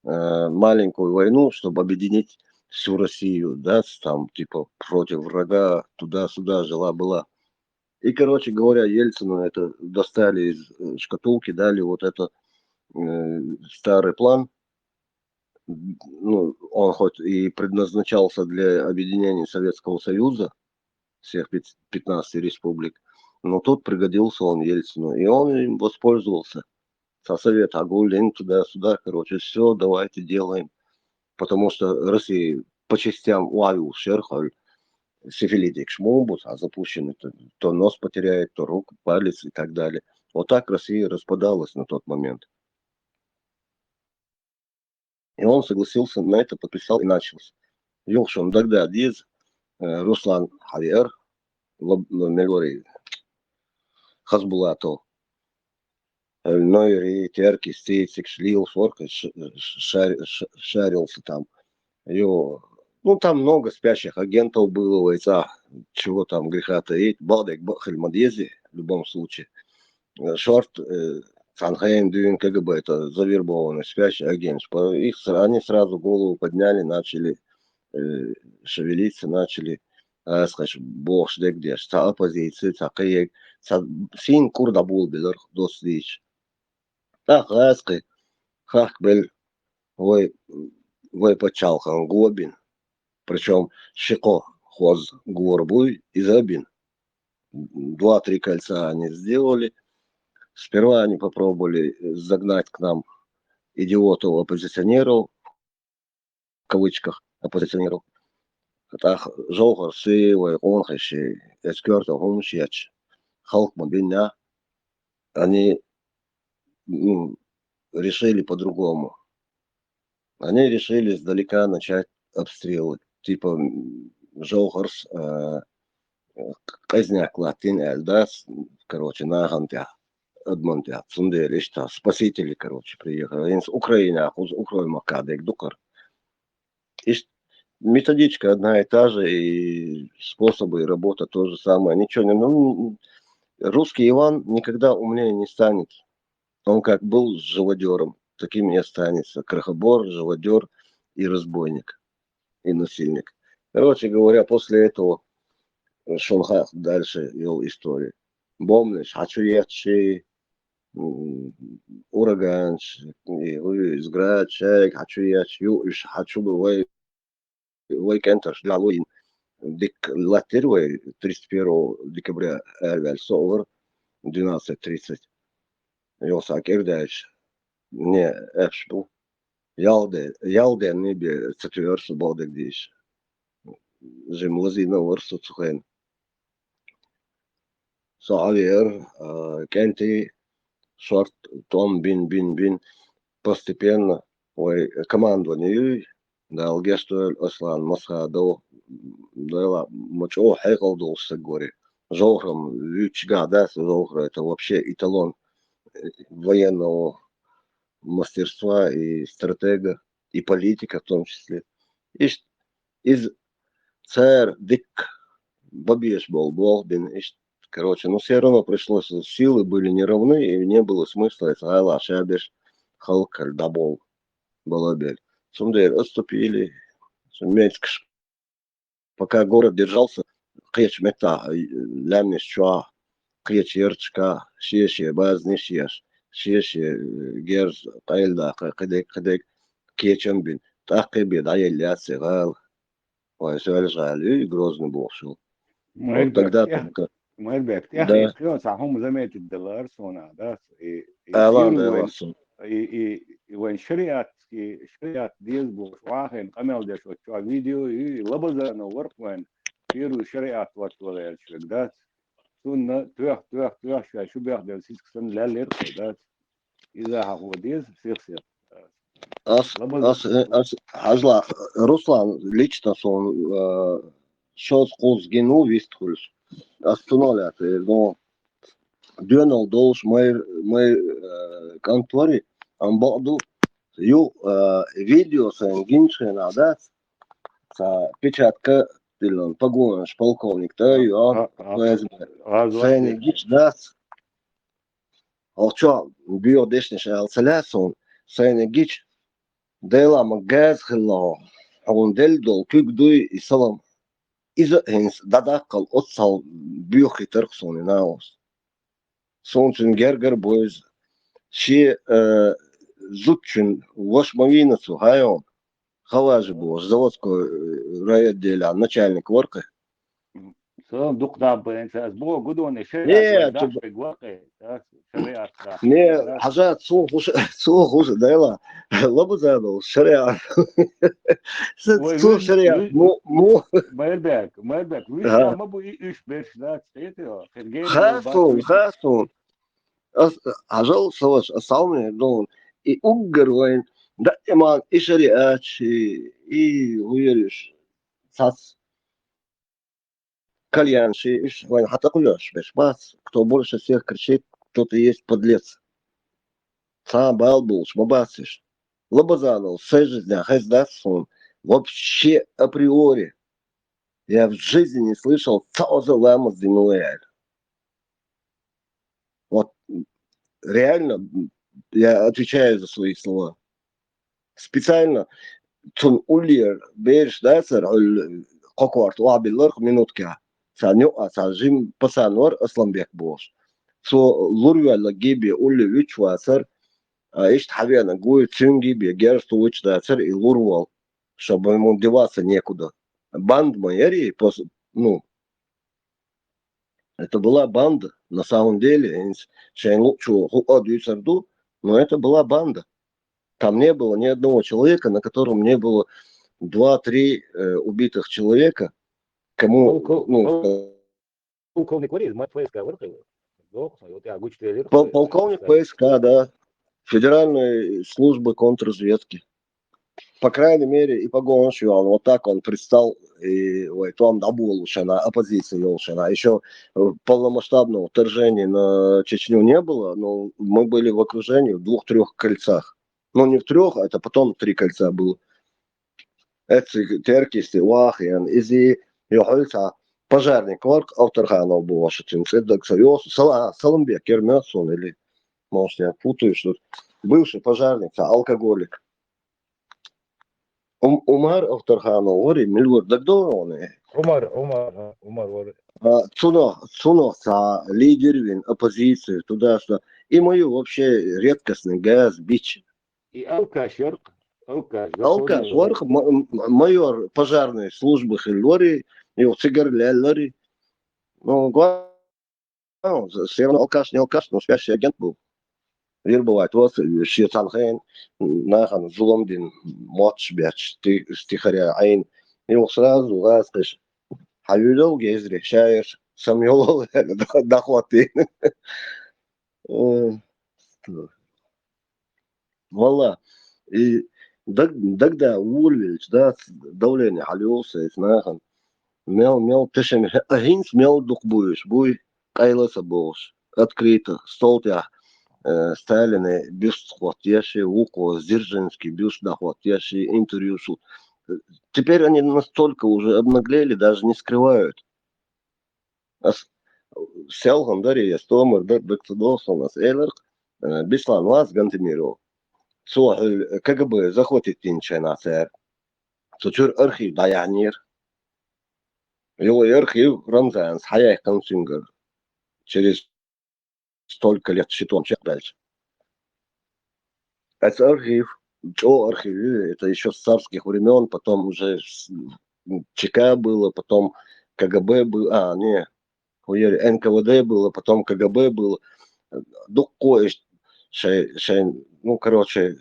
Маленькую войну, чтобы объединить всю Россию, да, там, типа, против врага, туда-сюда, жила-была. И, короче говоря, Ельцину это достали из шкатулки, дали вот этот старый план. Ну, он хоть и предназначался для объединения Советского Союза, всех 15 республик, но тут пригодился он Ельцину, и он им воспользовался. Со совета Агулин туда-сюда, короче, все, давайте делаем. Потому что Россия по частям лавил шерхаль, сифилитик шмумбус, а запущенный то нос потеряет, то руку, палец и так далее. Вот так Россия распадалась на тот момент. И он согласился на это, подписал и начался. Йолшон тогда диз Руслан Хавьер, Мелори Хазбулатов, Нойри, Терки, Стейцик, Шлил, Форка, шарился там. Ну, там много спящих агентов было, войца, чего там греха таить, Балдек, Бахальмадези, в любом случае. Шорт, Санхайм, Дюин, КГБ, это завербованный спящий агент. Они сразу голову подняли, начали шевелиться, начали اسخش بوخش ديك ديش تا оппозиция تا قيق تا سين كوردا بول بلر دوس ديش так اسقي خاك бел вой почалхан гобин, причем Шико хоз Гуорбуй и Забин. 2-3 кольца они сделали. Сперва они попробовали загнать к нам идиотов оппозиционеров, в кавычках оппозиционеров. Так жолгар сывой, он хэши, эскерта гумшияч, халкма биня. Они решили по-другому. Они решили издалека начать обстрелы. Типа Жолгарс, Казняк, Латин, Эльдас, короче, Нагантя, Эдмонтя, Цундер, Ишта, спасители, короче, приехали. Из Украины, из Украины, Кадек, Дукар. Методичка одна и та же, и способы работы то же самое. Ничего не... Ну, русский Иван никогда умнее не станет. Он как был живодером, таким и останется. Крохобор, живодер и разбойник, и насильник. Короче говоря, после этого Шонхах дальше вел историю. Бомниш, Хачуячи, Ураганч, Изграчек, Хачуяч, Юш, Хачубы, Вейкенташ, Галуин. Дик Латервей 31 декабря Эльвель Совер 12:30. Йосак Ирдач. Не, Эпшпу. Ялде небе цитверс бодек диш. Жемлазина ворсу цухен. Саавер, Кенти, Шорт, Том, Бин. Постепенно, командование, дал гестуэль Аслан Масхадо, дала мочо хайкалдо сагори. Жохрам, Вичга, да, Жохра, это вообще эталон военного мастерства и стратега, и политика в том числе. Из царь Дик Бабеш был Болбин, короче, но все равно пришлось, силы были неравны, и не было смысла, это Айла Шабеш, Халкаль, Дабол, Балабель. Сундер отступили, пока город держался, Кеч Мета, Лямниш Чуа, Кеч Ерчка, Шеши, Базнишеш, Шеши, Герз, Кайлда, Кадек, Кечамбин, Такиби, Дайля, Сигал, Сигал, и Грозный бошел. Вот тогда только... Мэрбек, я хотел сахом заметить Деларсона, да, и وين شريعة ديز بوش واحد قمل ديش وشوا فيديو لبزا نورق وين يرو شريعة وطولة الشرقدات سنة توح شو بياخد السيسك سن لا ليرقدات إذا هو ديز سيخ Ажла, Руслан, лично сон шос коз гену вистхулш остановят, но дюнал долж мой конторе амбаду ю видео сэн гиншен адат са печатка дилон погонаш полковник да ю сэн гич дат алчо био дешнеш алцеласон сэн гич дела магаз хло ондел дол кюгдуй и салам иза хенс дадакал отсал биохи терксон наос сончен гергер бойз ши зутчин вашмавинацу хайон хаважи был заводской райотделя начальник ворка. Сам духна бенса сбо гудоне Не, хажат сухуш дайла лабузадол шариат. Сух шариат му Мэрбек, вы сам абу иш бершнат это Хастун. Хажал саваш асалме дон и уггервайн да иман и шариат и уериш сас кальянши, вайн хатакулёш, бешбас, кто больше всех кричит, кто-то есть подлец. Сам балбул, шмабасиш. Лобазанул, всей жизни, хайздасун, вообще априори. Я в жизни не слышал цауза ламас димуэль. Вот реально, я отвечаю за свои слова. Специально тун ульер беш дасер قوارت وابلر минутка سانيو ساجيم بسانور أصلا بوش لوريا لجيبي أولي ويش واسر إيش حبي أنا قوي تشنجي بيجرت ويش داسر إلورвал чтобы ему деваться некуда. Банд Майери, ну, это была банда, на самом деле, но это была банда. Там не было ни одного человека, на котором не было 2-3 убитых человека, кому, ну, полковник Варис, мать ФСК, полковник ФСК, да, Федеральной службы контрразведки. По крайней мере, и погонщик, он вот так он предстал, и там добыл на оппозиции, еще полномасштабного вторжения на Чечню не было, но мы были в окружении в 2-3 кольцах. Ну, не в 3, это потом 3 кольца было. Это теркисти, вахиан, изи, йохольца, пожарник, ворк, авторханов был Вашингтон, это Союз, Саламбек, Кермёсон, или, может, я путаю, что бывший пожарник, алкоголик. Умар Авторханов, ори, милур, дагдо он. Умар, ори. Цуно, лидер оппозиции, туда-сюда. И мою вообще редкостный газ, бич. И алкаш, ворк, майор пожарной службы Хиллори, и цигар-ляллори. Ну, главное, все равно алкаш, не алкаш, но спящий агент был. Бывает, вот, Шиетанхен, нахан, зуломдин, матч, бяч, стихаря, айн. И сразу, раскрыш, хавюлел, гезри, шаешь, самьёлол, дохваты. Вала. И тогда Ульвич, да, давление халился, и нахан, мел, тышем, агинс, мел дух будешь, буй, кайласа будешь, открыто, столтя. Сталины бюст хватящий, Луко, Дзержинский бюст хватящий, интервью суд. Теперь они настолько уже обнаглели, даже не скрывают. Селган дарья, стомер, бэкцедосон, эйлер, бислан вас гантимиров. КГБ захватит инчайна сэр. Сучур архив даянир. Его архив Рамзан, Хаях Консингер. Через столько лет щитом дальше. Это архив, это еще с царских времен, потом уже ЧК было, потом КГБ было, НКВД было, потом КГБ было. Ну, короче,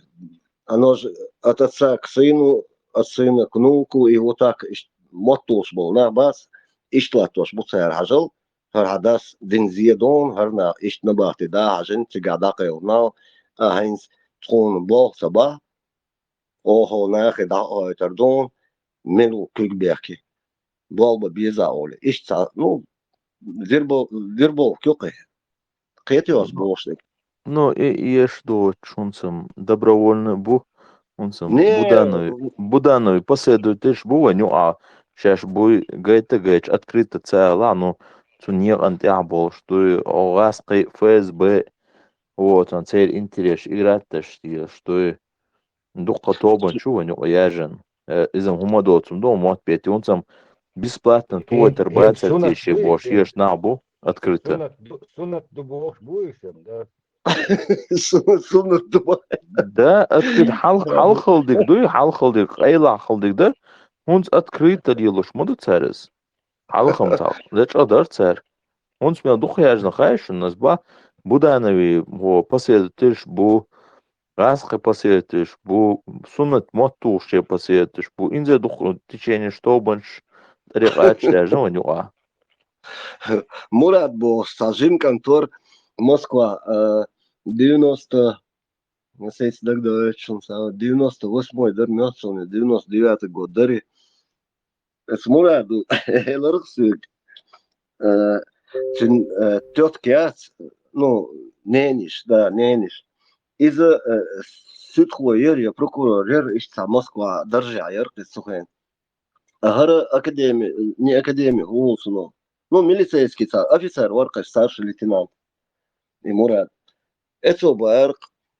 оно же от отца к сыну, от сына к внуку, и вот так мотош был на бас, и шла тоже, буцер хажал. هرداس دين زيادون هرنا إيش نباتي دا عشان تقعد قيلنا هينس تكون بلوغ صباح أو ناخد دا تردون منو كل بيحكي بلوغ بيزا أولي إيش تا نو ديربو كيوقي قيتي واسبوشنك. Ну, и что, чунцам добровольно бу, унцам Буданови последует лишь бува, ну, а сейчас буй гайта открыто цела, ну, не антиабол, что огаски ФСБ, вот, он цель интерес играть, что духа тоба чуваню ояжен, изам гумадоцум дома от пяти, он сам бесплатно твой торбается тещи бош, ешь набу открыто. Сунат дубош будешь, да? Сунат дубош. Да, открыто халхалдик, дуй халхалдик, айла халдик, да? Он открыто лилуш, моду царес. Халхам тал, лечь адар царь. Он смел духа яжна хайшун, нас ба Буданови, во посетишь, бу Расхы посетишь, бу сунат мотуше посетишь, бу инзе дух течение что банш тарихач яжна ванюа. Мурат был стажин контор Москва 90, не sei se тогда 98 дермёцон, 99 год дари. Es Muradu Elrusuk тетки ас, ну, нениш, да, нениш. Из-за Südkoyer прокурор из Москва держа сухен. Агара академия, не академия, улсуно. Ну, милицейский офицер, воркаш, старший лейтенант. И Мурат. Это бар,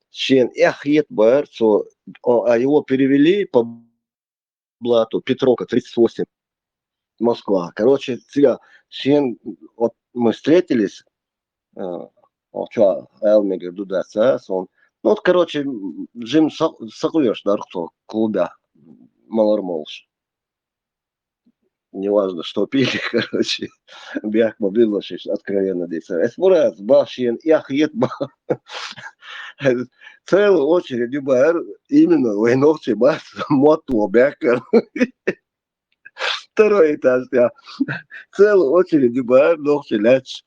щен эхет бар, а его перевели по блату Петровка 38. Москва. Короче, вот мы встретились, Элмигер Дудаса, он, ну, вот, короче, Джим Сакуеш, да, кто клубя, Малармолш. Неважно, что пили, короче, бях мобильно, откровенно здесь. Эсмураз, башен, яхет, целую очередь, именно войновцы, бас, моту, бях, второй этаж, я целую очередь, ногти, ляч,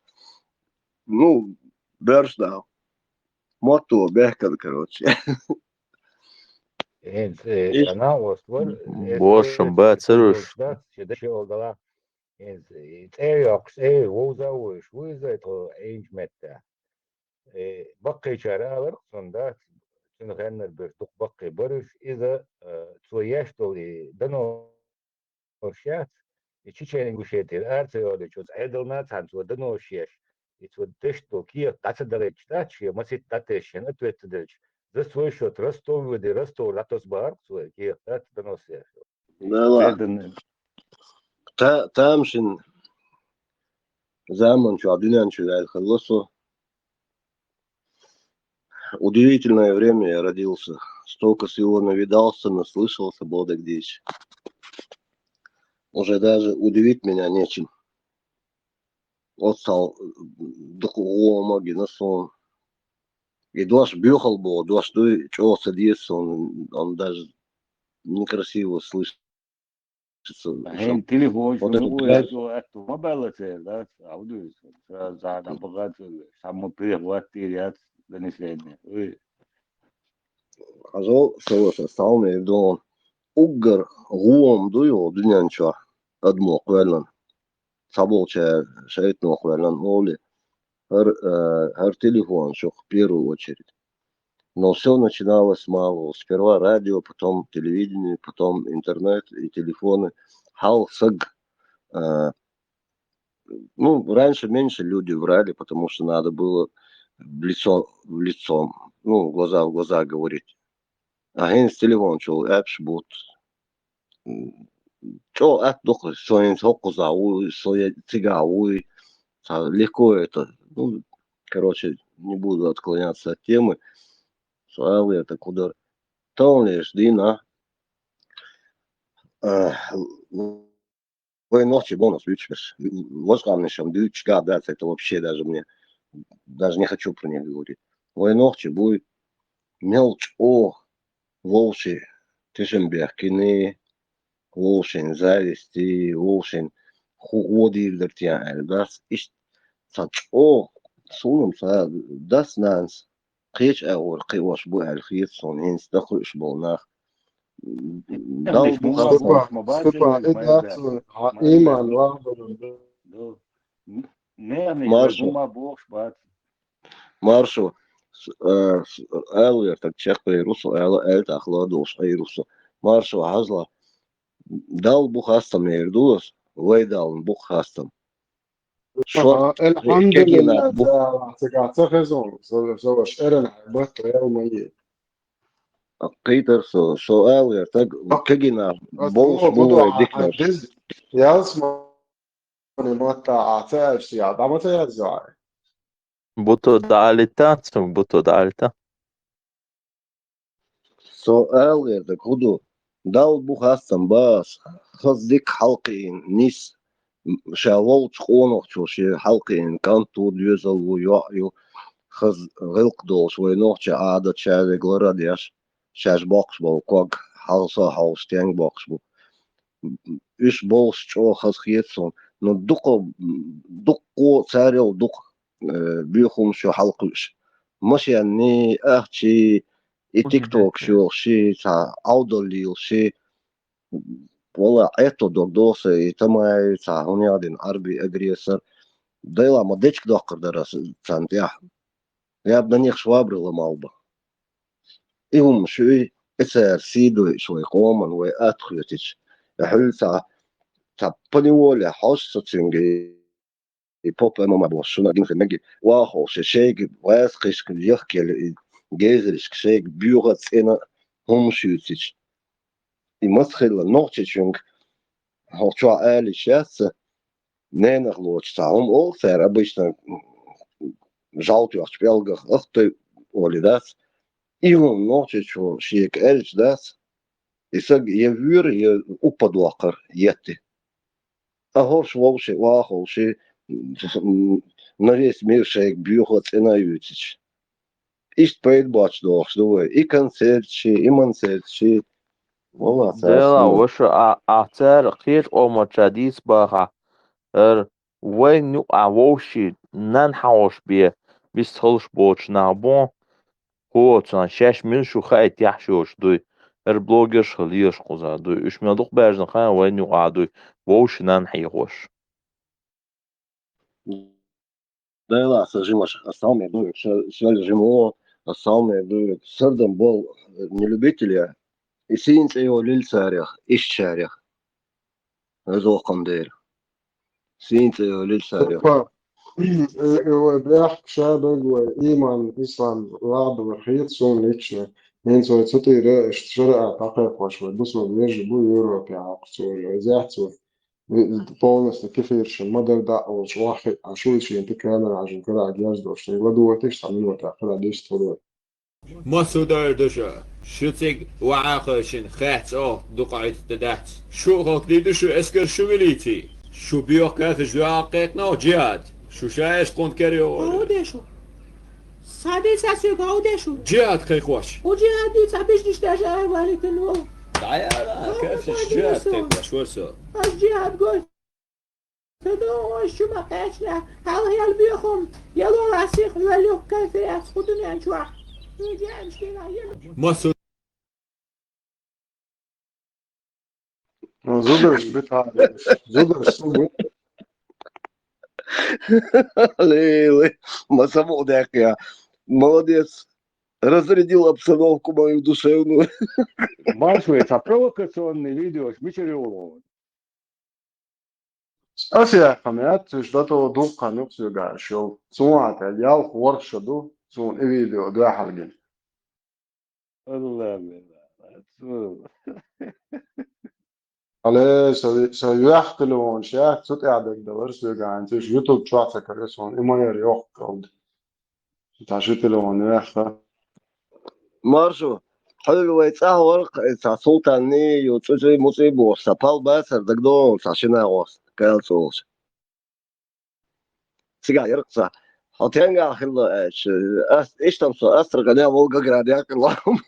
ну, бершдал, моту, бях, короче. Ana var. Boşum bacırır. Şeyde şey oldular. Yok, Voza uş, Voza to eğitmette. Bakı içeri alır sonunda şimdi henler bir tuk bakı barış iza çoğuyaş dolu dano şiyat. Çiçeğinin guşetir. Artı öyle çöz. Edilmez hanço dano şiyaş. İço dış tokiye kaçı dalışta çiye masit tateşen ötüdür. За свой счет Ростов, Ростов, Ратос Бар, свой, это доносит. Да ладно. Там шин zaman что один человек холосо. Удивительное время я родился. Столько всего навидался, наслышался, Бога здесь. Уже даже удивить меня нечем. Вот стал духовоги на сон. И дуаш бьехал был, дуаш ты чего садится, он даже некрасиво слышится. Hen telefon şunu это мобилите, да, аудио, за напогад, само перехватить донесение. Also, so стал мне до угар гуом дуё днянча одмо квелан. Саболча шейтно квелан моли. Хар телефон шох в первую очередь. Но все начиналось с малого. Сперва радио, потом телевидение, потом интернет и телефоны. Халсаг. Ну, раньше меньше люди врали, потому что надо было в лицо, ну, глаза в глаза говорить. А с телефон чел эпш бут. Чел эп дохлый, соин соку зауи, соя цигауи. Легко это. Ну, короче, не буду отклоняться от темы. Суалы это куда то лишь дина. Вы ночи бонус вычешь. Возглавнейшем дючь гадать, это вообще даже мне, даже не хочу про них говорить. Вы ночи будет мелочь волши, тишемберкины, волшин зависти, волшин хуоди вертян, das ist сунум са das нанс. Қич ауыр қиуаш бу әлхиет сон хенс дақуш болнах. Дал Ступа, это иман, Маршу, Элвер, так чех прирусу, Эльта хладош, Айрусу. Маршу, Азла, дал бухастам ердус, вейдал бухастам. الحمد لله تقاطع خزون زو شعرنا عبت يوم يجي قيتر سو Элвер, так كجنا بولش بو ديكنر. ياسما متى عتاش يا دامت يا زاي Buto dalitacum, buto dalita. سو Элвер, так худу дал бухастам бас, خزدك حلقين نيس. شاول تخونق شو حلقين كانتو ديوزل ويو خز غلق دول شوي نوع عادة شاذ غلرا دياش شاش بوكس بو كوك حالصا حالص تيانج بوكس بو إيش بولس شو خز خيتسون نو دقو ساريو دق بيخوم شو حلقش مش يعني أحكي تيك توك شو شي تا أودوليل شي والله это дордоса и тамай са он один арби агрессор дайла модечк доктор дарас цантя я бы на них швабры ломал бы и шуй это сиду шуй коман вы отхлетич حلسا та поневоле хошса цинги и поп мама было что на динх неги вахо шейк васкиш кьехкел гейзриш шейк бюро цена хомшютич и масхила ночичунг что али сейчас не нахлочится. Он олсер обычно желтый шпелгах, ах ты оли дас. И он ночью что шик эльч дас. И саг я вюр я упадвакар ети. А хош волши вахолши на весь мир шейк бьюхот и на ютич. Ишт пейт бач дох, что и концертчи, и мансертчи. والله دلا وش أعتر خير أو مجديس بها وين نو عوشي نن حوش بيه بيستخلش بوش نابون هو تان شش من شو خايت يحشوش دوي بلوجرش خليش قزا دوي إش مدوق بارجن خان وين نو عدوي ووش نن حيوش دلا сожимаш, а сам я думаю, что жимо, а сам я думаю, сърдам бол не любителя. И синц его лильцарях, ищарях. Зохам дер. Синц его лильцарях. بيحكي شابق وإيمان إسلام لعب وحيد سون ليتشنا من سوى تطي رأش شرع تقيق وشوي بسوا بيجي بو يوروب يعقصوا زيحتوا بولنس كيفيرش مدر دعوش واحد عشوي شي انت كامل عشان كده عجاز دوش ودو وتكش عمين وتأخر عديش تطور مسودار دشا شتيك وعاقشن خات دقعت تدات شو غوك دشو اسكر شو مليتي شو بيوك كاتش دعاقتنا جهاد شو شايش قنت كريو عودشو سادي ساسيو عودشو جهاد خي خوش وجهاد دي تعبيش دشتاش اهوالي كنو تعال كيفش جهاد تكوش ورسو اش جهاد قلت تدو شو ما قاشنا هل هي البيخم يلو راسيخ وليوك كيفي اسخدني انشوح مسود زودرش بتاع زودرش سوبر Лей, масамодяк я. Молодец. Разрядил обстановку мою душевную. Маршвейц, а провокационные видео шмичерёло. أسيا خميات شدته دوقة نقصي قاعد شو سمعت اليال خور شدو سون فيديو ده حلقين الله بالله. على سيحتلون شاك صوت قاعدك دورس قاعد تيش يوتيوب شاطر كريسون إما يريوق قود تعشتلون يحتا Маршо, حلو يتصور صوتاني يوتشي مصيبو سبال بس دقدون ساشينا غوس قال صوش سيجا يرقص هتنجا خلا ايش تمسو استر قناه فوق قراديك اللهم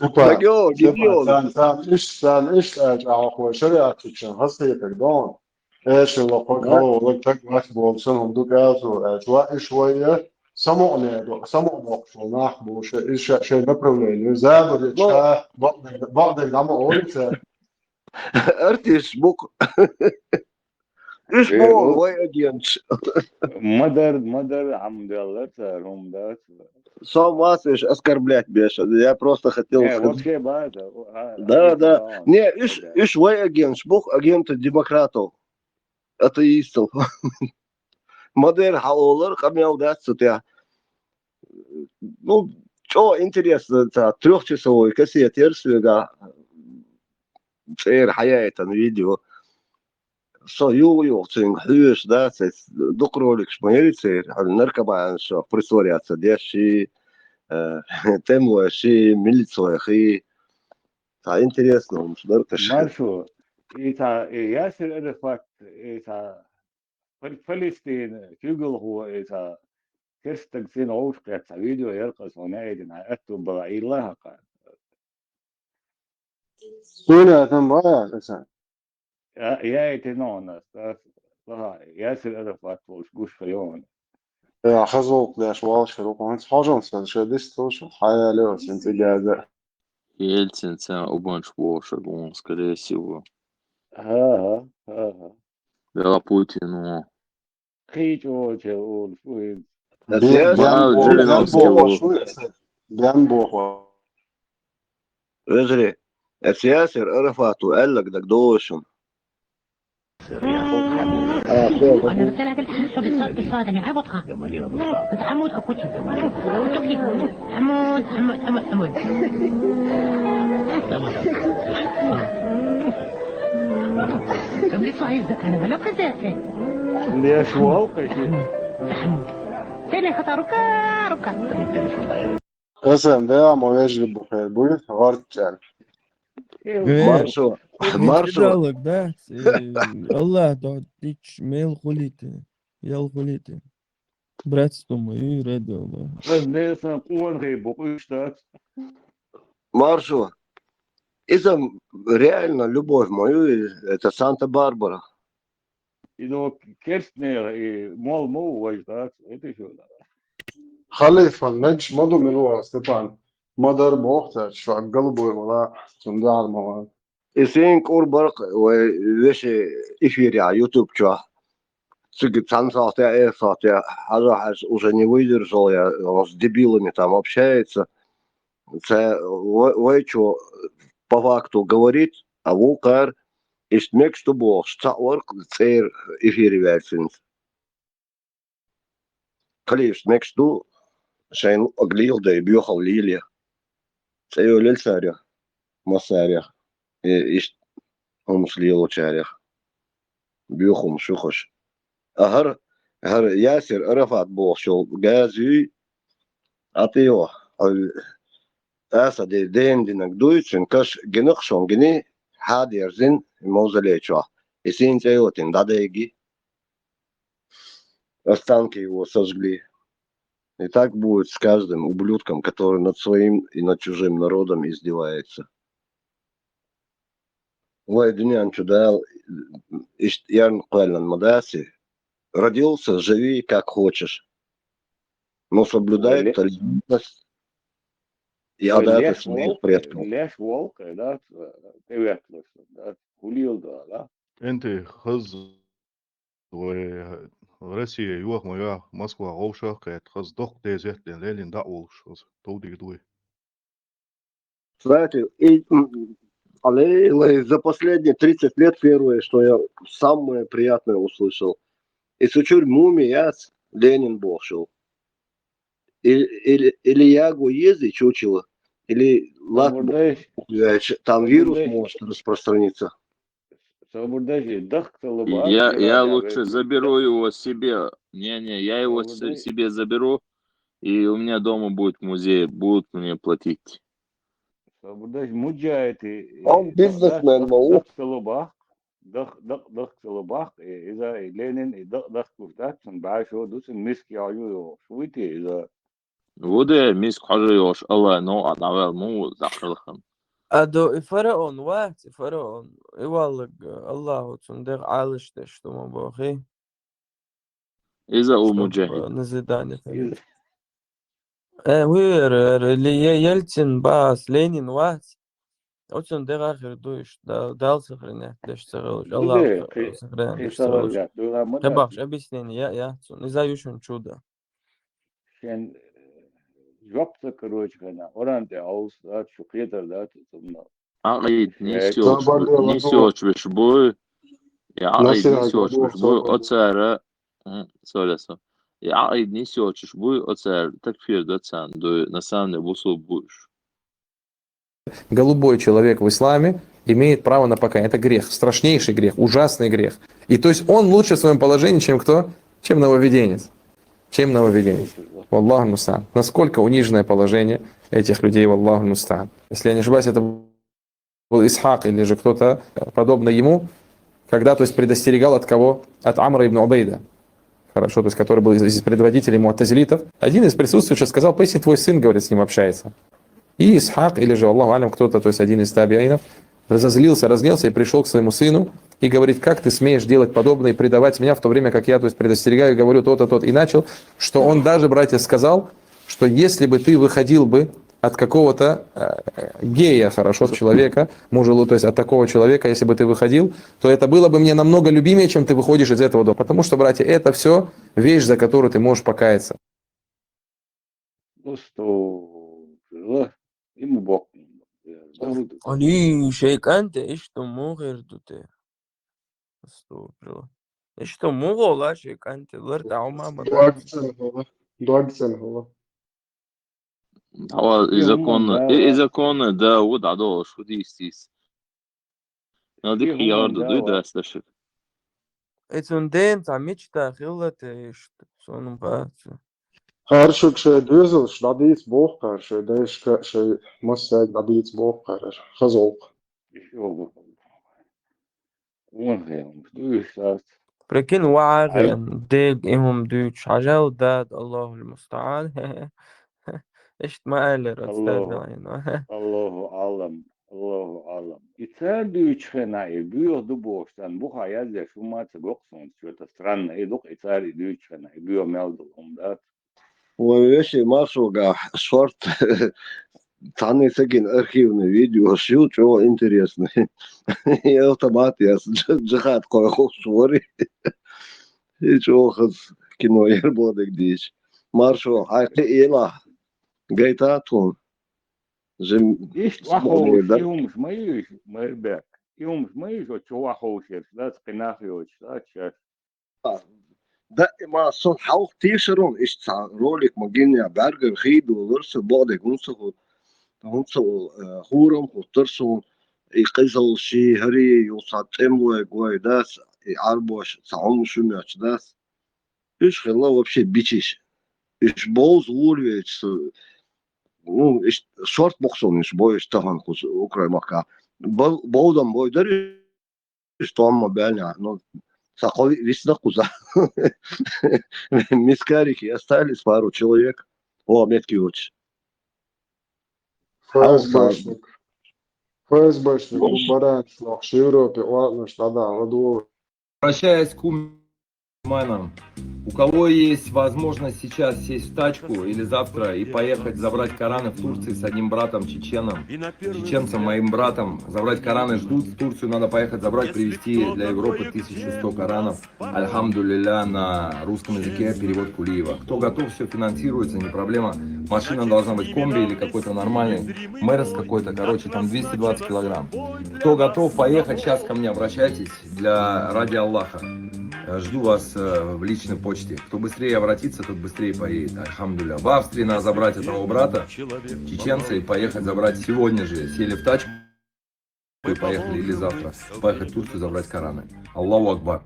Legal, سان إيش أخو شريعة تكشن هسه تقدون إيش اللي قالوا لك تك بولسنهم دوك أزو شوي شوية سمعنا شو نحبو شيء نبرولين زاد بعض الجامعة أولت ارتش بوك ايش بول واي اجينش مدر عم دلتها هم دات сам вас оскорблять, Беша. Я просто хотел сказать. Да. Не, иш вы агент, бог агента демократов, атеистов. Модель халолар, камнял даст тебя. Ну, что интересно, это трехчасовой кассет, ерсвега. Цейр хаяет на видео. Союз, хюш, да, докролик, шмаерицер, наркоба, что присворяться, деши, темуаши, милицояхи. А интересно, он что наркош. Маршо, это Ясер Арафат, это Палестина, Кюгл هو это كرستك سين عوش قيت فيديو يرقص ونايدن عقدته بغاي الله قال. سونا ثم بايع أساسا. يا يتنون ياسر أرفات وش قوش فيون يا خزوق ليش واش فروق وانت حاجة شو ديستوش حياة لوس انت جاهزة Ельцин убанч воша, он скорее всего. ها Я Путину. خيجو جول فوين بيان بوخ رجلي ياسر عرفات وقال لك دك دوشم انا رسالة الحمد بالصوت انا عبطها بس حمود اكوتش حمود قبل صحيح ذاك أنا بلا قزاسة ليش واقع شيء تاني خطا ركا Esen veamo vježbi buhe, bude hort yani. Маршо, Маршо, Ралык, да? Allah da hiç mail kuliti. Yal kuliti. Bratstvo moje radio, da. ليش نقول غير بقيشتات Маршо. Из-за реально любовь мою, это Санта-Барбара. إذا كرتني مال مو وجدات إيه شو لا خليفة النجش مضوا من هو ستان مدر بوقتها شو قلبه ولا تندع المواد. Исен Курбарк, وش эфире على YouTube чё. Цыгит сансатя, Ажахаш уже не выдержал, он с дебилами там общается. Це что по факту говорит, а Вулкар ist nächste Woche Stauer sehr эфире версинс. Kalif nächste Schein aglil de biochal lilia. Це його лельцаря, масаря. Ist ليلو شاريخ بيوخم شخش هر ياسر رفعت بوشل جازي أطيوه أسد دين دينك دويتشن كش جنخشون جني حادير زين موزليتشوا يسين تيوتين дадеги останки его сожгли. И так будет с каждым ублюдком, который над своим и над чужим народом издевается. Войднян чудал, ян квален мадаси, родился, живи как хочешь, но соблюдай толерантность и адаты своих предков. ليش واقع لا تبعتلش لا كليل لا أنت خز Россия юах моя Москва Говша кает хаз дох дезет лелин да олш тоуди дуй. Кстати, за последние 30 лет первое, что я самое приятное услышал. И сучур мумияц Ленин бошел. Или ягу езди чучело, или там вирус может распространиться. Я лучше заберу его себе. Не, я его себе заберу, и у меня дома будет музей, будут мне платить. Он бизнесмен, мол. ضغط صلباح إذا لينين ضغط كورتات بعشوا دوس المسك يعيو شويتي إذا وده ميسك حاجة الله نوع نعمل مو زخرخن. Адо и фараон, и фараон. И валлаг Аллаху цундег алыште, что мы бохи. إذا هو مجاهد. Назидание. Ельцин, Бас, Ленин, очень дорого дуешь, дал сохранять, лишь сохранить. Аллах сохранять. Хебаш, объяснение, я не знаю, что чудо. جوابته كروج كنا أوران تعوز ذات شو قيدر ذات ثم عقيد نيسيوش بشبوي يا عقيد نيسيوش بشبوي أتصار سولسا يا عقيد نيسيوش بشبوي أتصار تكفير دتسان до на самом деле бусу будешь. Голубой человек в исламе имеет право на покаяние. Это грех, страшнейший грех, ужасный грех. И то есть он лучше в своем положении, чем кто? Чем нововведенец. Чем нововведенец. Валлаху муста'ан. Насколько униженное положение этих людей, валлаху муста'ан. Если я не ошибаюсь, это был Исхак или же кто-то подобно ему, когда, то есть, предостерегал от кого? От Амра ибн Убейда. Хорошо, то есть, который был из предводителей му'тазилитов. Один из присутствующих сказал: поясни, твой сын, говорит, с ним общается. И Исхак, или же, Аллаху алям, кто-то, то есть, один из табиинов, разозлился, разгневался и пришел к своему сыну и говорит: как ты смеешь делать подобное и предавать меня, в то время как я, то есть, предостерегаю и говорю то-то, то-то. И начал, что он даже, братья, сказал, что если бы ты выходил бы от какого-то гея, хорошо, человека, то есть от такого человека, если бы ты выходил, то это было бы мне намного любимее, чем ты выходишь из этого дома. Потому что, братья, это все вещь, за которую ты можешь покаяться. Они шейканте, и что могер туте. И что могола шейканте, лерта умама. Дуагцен. هو إيه هم ده إذا كان داود عدو شو ديستيس ناديك إيه هم ياردو دو ده دراس لشك Etundent عميتش تاخيلت sonum بات. Hartschuk شيء دوزل شداديت بوخر شيء دايش شيء مساعد داديت بوخر خزوق. شو وين دوشات لكن وعاغي على أن ديج إهم دوتش عجاو داد الله المستعان. إيش ما قال رتستاد الله نوعين. الله أعلم الله أعلم يتساعدوا يتخنعي بيو دبوشتان بوخا يزي شو ما تبقصون شو تسترن إيه دوك يتساعدوا يتخنعي بيو ميلدهم دات ويشي ماشوغا شورت تعني سجن أرخيفنا فيديو شو شو интересный. Я автоматиас جخات قوي خصوري شو خص كنو يربودك ديش مارشو حقي إيلا جايتاتون جم إيش سبوني وحوش ده إيهم مش ميش ميربك إيهم مش ميش وشو وحوش لا تقناخي وش لا تشاش ده ما صون حوق تيشرون إيش تاع رولك مجيني برجر خيد ورس بعد جنسه هونسو هورم وترسون يقيزل شي هري يوصل تمو جوي داس يعربوش تعوم شو ميش داس إيش خلا وبشي بيتش إيش بوز ووري إيش ну إيش شورت بوكسون إيش بوي إيش تهان خص أوكرا مكا بودم بوي دري إيش توم بيني ну сахой весь на куза мискарики остались пару человек о метки очень حوصل ФСБшник убирает в Европе, ладно, что да, ладу. Обращаясь к умершим, у кого есть возможность сейчас сесть в тачку или завтра и поехать забрать Кораны в Турции с одним братом чеченом, чеченцем, моим братом, забрать Кораны ждут в Турцию, надо поехать забрать, привезти для Европы 1100 Коранов, альхамдулилля, на русском языке, перевод Кулиева. Кто готов, все финансируется, не проблема. Машина должна быть комби или какой-то нормальный, Мэрс какой-то, короче, там 220 килограмм. Кто готов поехать, сейчас ко мне обращайтесь, ради Аллаха. Жду вас в личной почте. Кто быстрее обратится, тот быстрее поедет. Альхамдулилля. В Австрии надо забрать этого брата, чеченца, и поехать забрать сегодня же. Сели в тачку и поехали, или завтра. Поехать в Турцию забрать Кораны. Аллаху Акбар.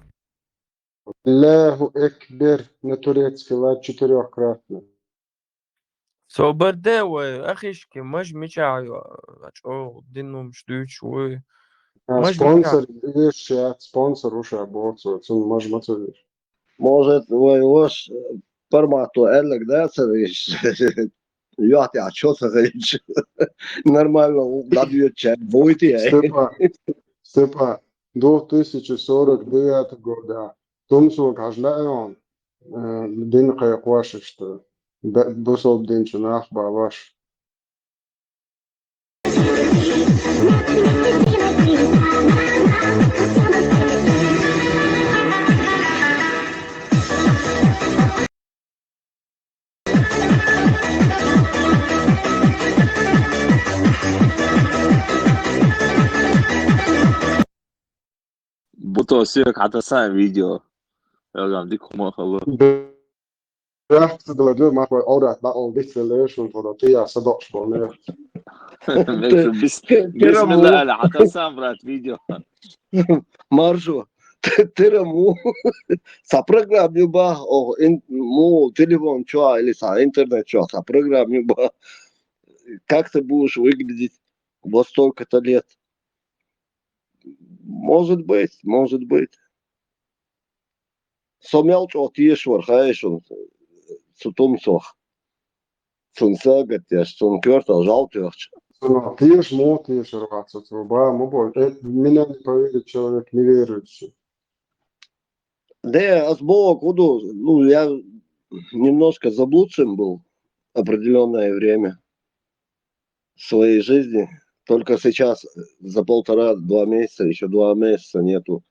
Аллаху Акбар на турецкий лад четырехкратно. Соберде, أخيشك مش مشاعي أشوف دينه مش دوش مش Спонсор, видишь, спонсор уже обоцу, он может мотивировать. может وش برماتو قال لك ده يعطي عشوطة غيش нормально добьет чай будете Степа, до 2049 года Томсу каждый день кайкваши, что бусол день чунах баваш. بطو سيرك حتى ساعة فيديو يلا ديكم خلاص Recht de deur mag wel altijd dat al dicht relation voor dat ja ze dat spannend. بسم الله حتى ساعة برات فيديو Маржо, ты му сопрограммиу ба, о, му телефон чё или са интернет чё, сопрограммиу ба. Как ты будешь выглядеть во столько-то лет? Может быть, может быть. Сомял чё тиеш вархаеш он сутумсох. Сунсагат я сун кёртал жалтёрч. Тиеш мо тиеш рваться, труба, моболь. Меня не поверит человек неверующий. Да, Бог, ну, я немножко заблудшим был определенное время своей жизни. Только сейчас за 1,5-2 месяца, еще 2 месяца нету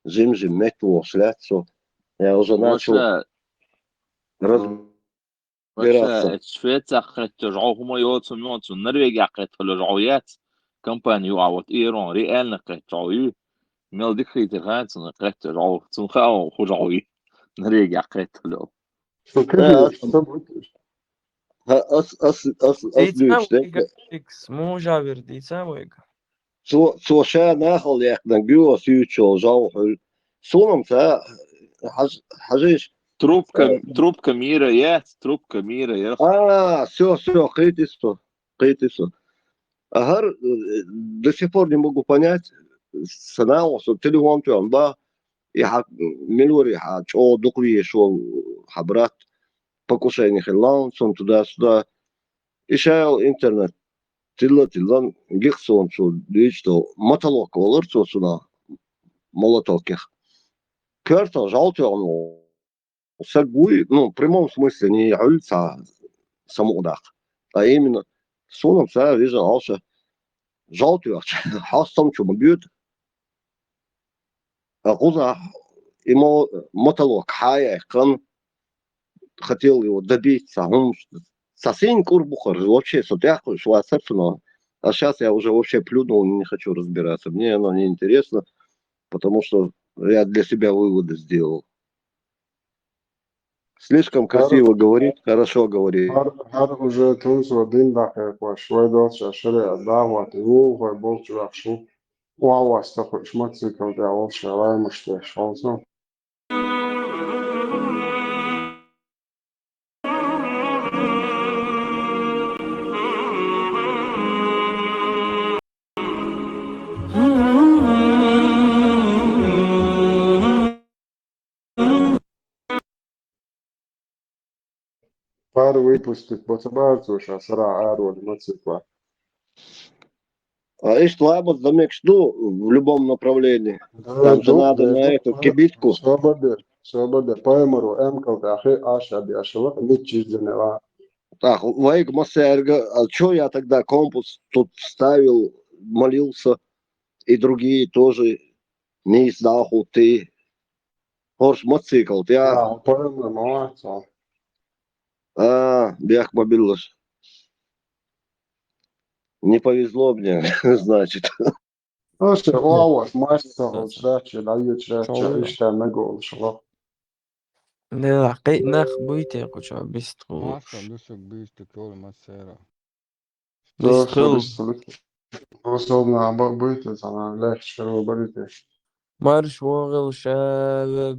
жим-жим, мету, шляцу. Я уже начал разбираться. شوية أخذت رجعوهم يوتسون نرويج أخذت الرجعويات كمباني وعوت إيران ريال نقطة رجعوي ميل ديكري تغات نقطة رجعو تنخاو رجعوي نرويج أخذت له أصليش X مو جابر ديتسا ويك så kärnähållekna gua syutsol jauhul. Sunam sa حاجيش. Трубка мира, трубка мира, я. Все, критису. Агар до сих пор не могу понять, санал, что телефон он ба, и милури о дукли шел хабрат, покушение хеллаун, сон туда-сюда, и шел интернет. Тилдан гихсон что дичь что мотолок олар что сюда молотоких. Кёрта жалте он сагуй, ну в прямом смысле не улица самудах, а именно суном са вижу алша жалте хастам что бьют, а куза ему мотолок хая кан хотел его добиться, он совсем курбухар, вообще сотяху, швасерфно. А сейчас я уже вообще плюнул, не хочу разбираться. Мне оно не интересно, потому что я для себя выводы сделал. Слишком красиво говорит, хорошо говорит. هر уже تونس ودين دقيق وشوي دوت شرع دعوة تقول ويبولش وحشو وعوا استخدم شمتسي كم دعوة شراي مشتاش خالصو. Пару выпустить ботабарцуша сара ару мотоцикла. А и что ламот замек жду в любом направлении. Там же надо на эту кибитку. Свобода. Поймару эмкал дахи аша биашева митчизденева. Так, Вайк Масерга, а что я тогда компас тут ставил, молился, и другие тоже не издаху ты. Хорш мотоцикл, я. Поймару молодца. Бях мобилаш. Не повезло мне, значит. Слушай, лаваш, мастер, чрачи, даю чрачи, ишта нагол шла. لا قي ناخ بويتي قوش بيستخو Massa dusuk bisti kol masera. Слушай, بيستخل особенно быть, она легче говорить. مارش وغل شابق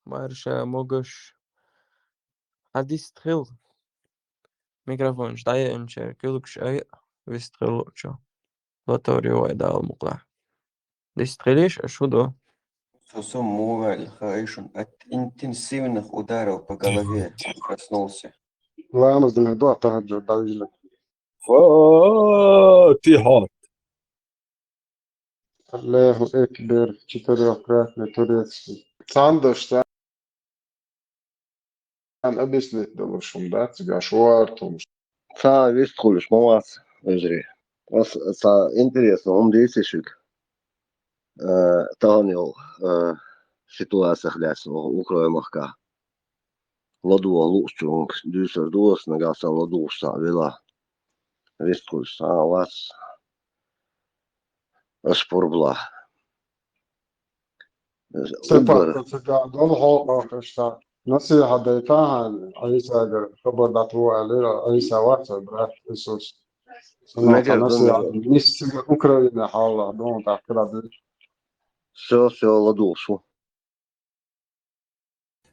مارشا موغش هديستخل ميكروفون شتايا انشر كلكش اي بيستخل شو لاتوري وايدا المقلع ديستخليش اشو دو Совсем мораль, хорошо. От интенсивных ударов по голове проснулся. لا أنا زي الموضوع تهجد دايلة. فاتحة. الله أكبر. четыре красные турецкий. Сандers там объяснить должен, да, тебя швартом. Са висткулиш, молодцы, жри. Интересно, он действует. Таганил ситуация хляс, укроем махка. Ладу лучшую, дюсер дос, нагался ладу вела. Висткулиш, вас спорбла. سبعة سجاد والله قشطة نصيحة ديتها عيسى خبر داتو عليه عيسى وقت براك إسوس سمعت نصيحة ميست أوكرانيا حالا دون تأكل Все, ладу, шо.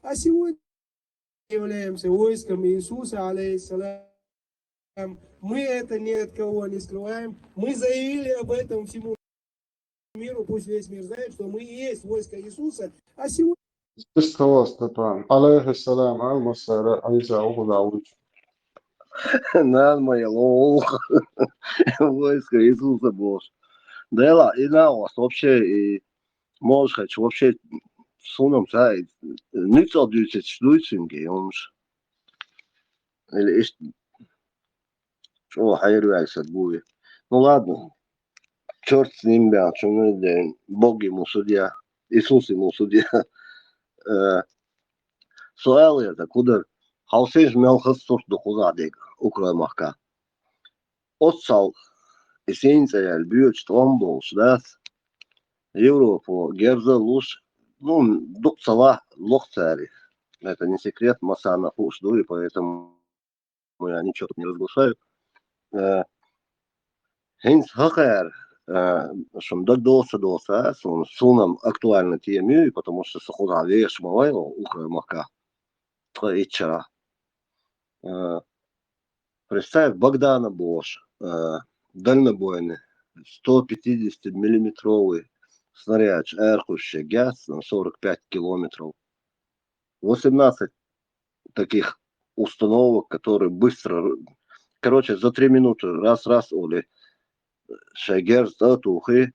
А сегодня являемся войском Иисуса, алейхиссалям. Мы это ни от кого не скрываем. Мы заявили об этом всему миру, пусть весь мир знает, что мы и есть войско Иисуса. А сегодня... استخلاص طبعا عليه السلام على المصير عيسى وخذ Над моя лох. Войско Иисуса Божьего. Да ла, и на вас вообще, и можешь хоть вообще сунем, да, не целдуйте, шлюйцинги, он же. Или что, хайру айса буи. Ну ладно, черт с ним, бля, что мы делаем, Бог ему судья, Иисус ему судья. Суэл это, куда халсеж мелхас туш духузадек, укромахка. Отсал, и сенция, бьет, что он был, да, Европу, Герза, Луш, ну, дук сала, лох цари. Это не секрет, Масана хуш, и поэтому я ничего тут не разглашаю. Хейнс Хакер, шундак доса, сунам актуальна тема, потому что сахура веш мавайла, ухра мака, троичара. Представь, Богдана Бош, дальнобойный, 150-миллиметровый снаряд, эрхущий газ на 45 километров. 18 таких установок, которые быстро, короче, за 3 минуты, раз, оли, шагер, тухи,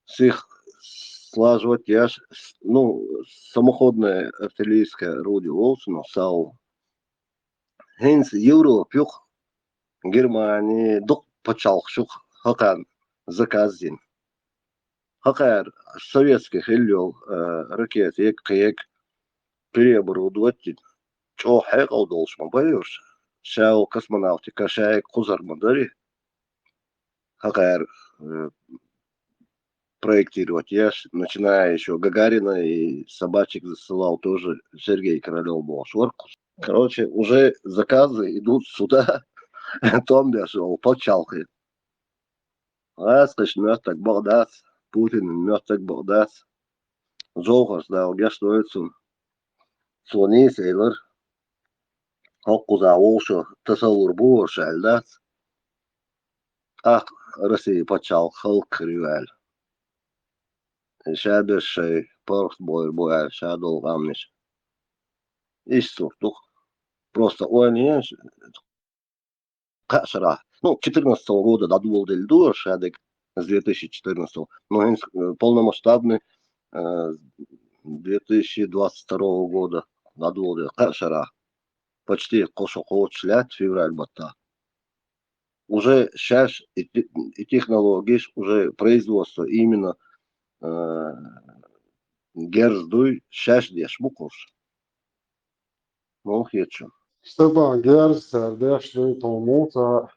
с их слаживать, самоходное артиллерийское орудие Волсона, САУ. Хейнс Евро, пюх, Германии, дух почалшух, хакан, заказин. Хакар советских иллел ракет, ек переоборудовать, чё хэкал должен боюсь. Шау космонавтика, шай кузар модари. Хакар проектировать. Я начиная еще Гагарина и собачек засылал тоже Сергей Королев был шорку. Короче, уже заказы идут сюда. Том дошел, почалкой. Аскаш мёртак Багдас, Путин мёртак Багдас. Жолгас да, я что это Сони сейлер. Хоккуза олша, тасаур бу шалдас. Ах, Россия почал халк рюэль. Шабер шей, порт бой, шадол гамниш. Иш суртух. Просто ой, кашара. 14 года додумал дель дур, шадек с 2014. Но полномасштабный 2022 года надумал дель кашара. Почти кошокот шлять февраль бата. Уже сейчас и технологии, уже производство именно герздуй сейчас деш букуш. Ну, хечу. Степан Герс, деш дуй томута.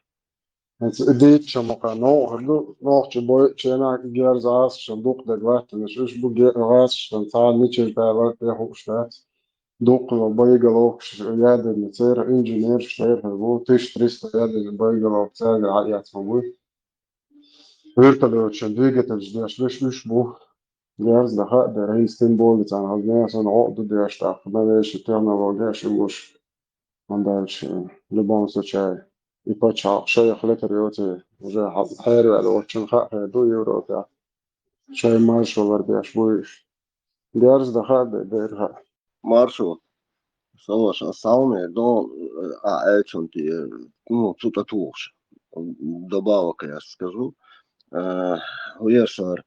Dit чамака, но чебой чена Герс ас, шандук дегват, нешуш бу Герс, шантал ничего тайлат яхуштат. Дук байгалок ядер нецер инженер штейр бу 1300 ядер байгалок цер аят мабу. Вертолет двигатель ждешь лишь бу. Герс даха der Istanbul цан hazne сон عقد деш так. Навеш технология шимуш. Он дальше в любом случае. И почал, шея хлетариоти уже хайру على وجه خاء 2 يورو تا. شيء ما شو ورديش بويش. Герс даха дерха. Маршал, Саваш, сауны, но эчон ты, тут отвохш. Добавок я скажу. Уешар.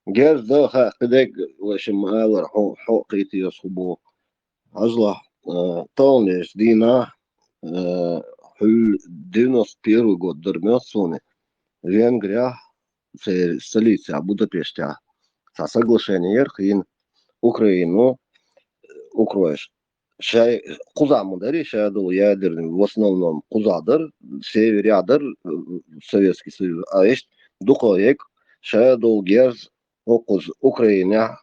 Герс даха, кдек, вообще майлар, хоқити ясхубо. Ажла, толнеш дина, хул 91 год дермёсоны. Венгрия, столица Будапешта. Соглашение Ерхин, Украину, укроешь. Шай кузаму дари, шайдул ядерный в основном кузадыр, северядыр, Советский Союз, а есть духовик, шайдул герз, окуз Украина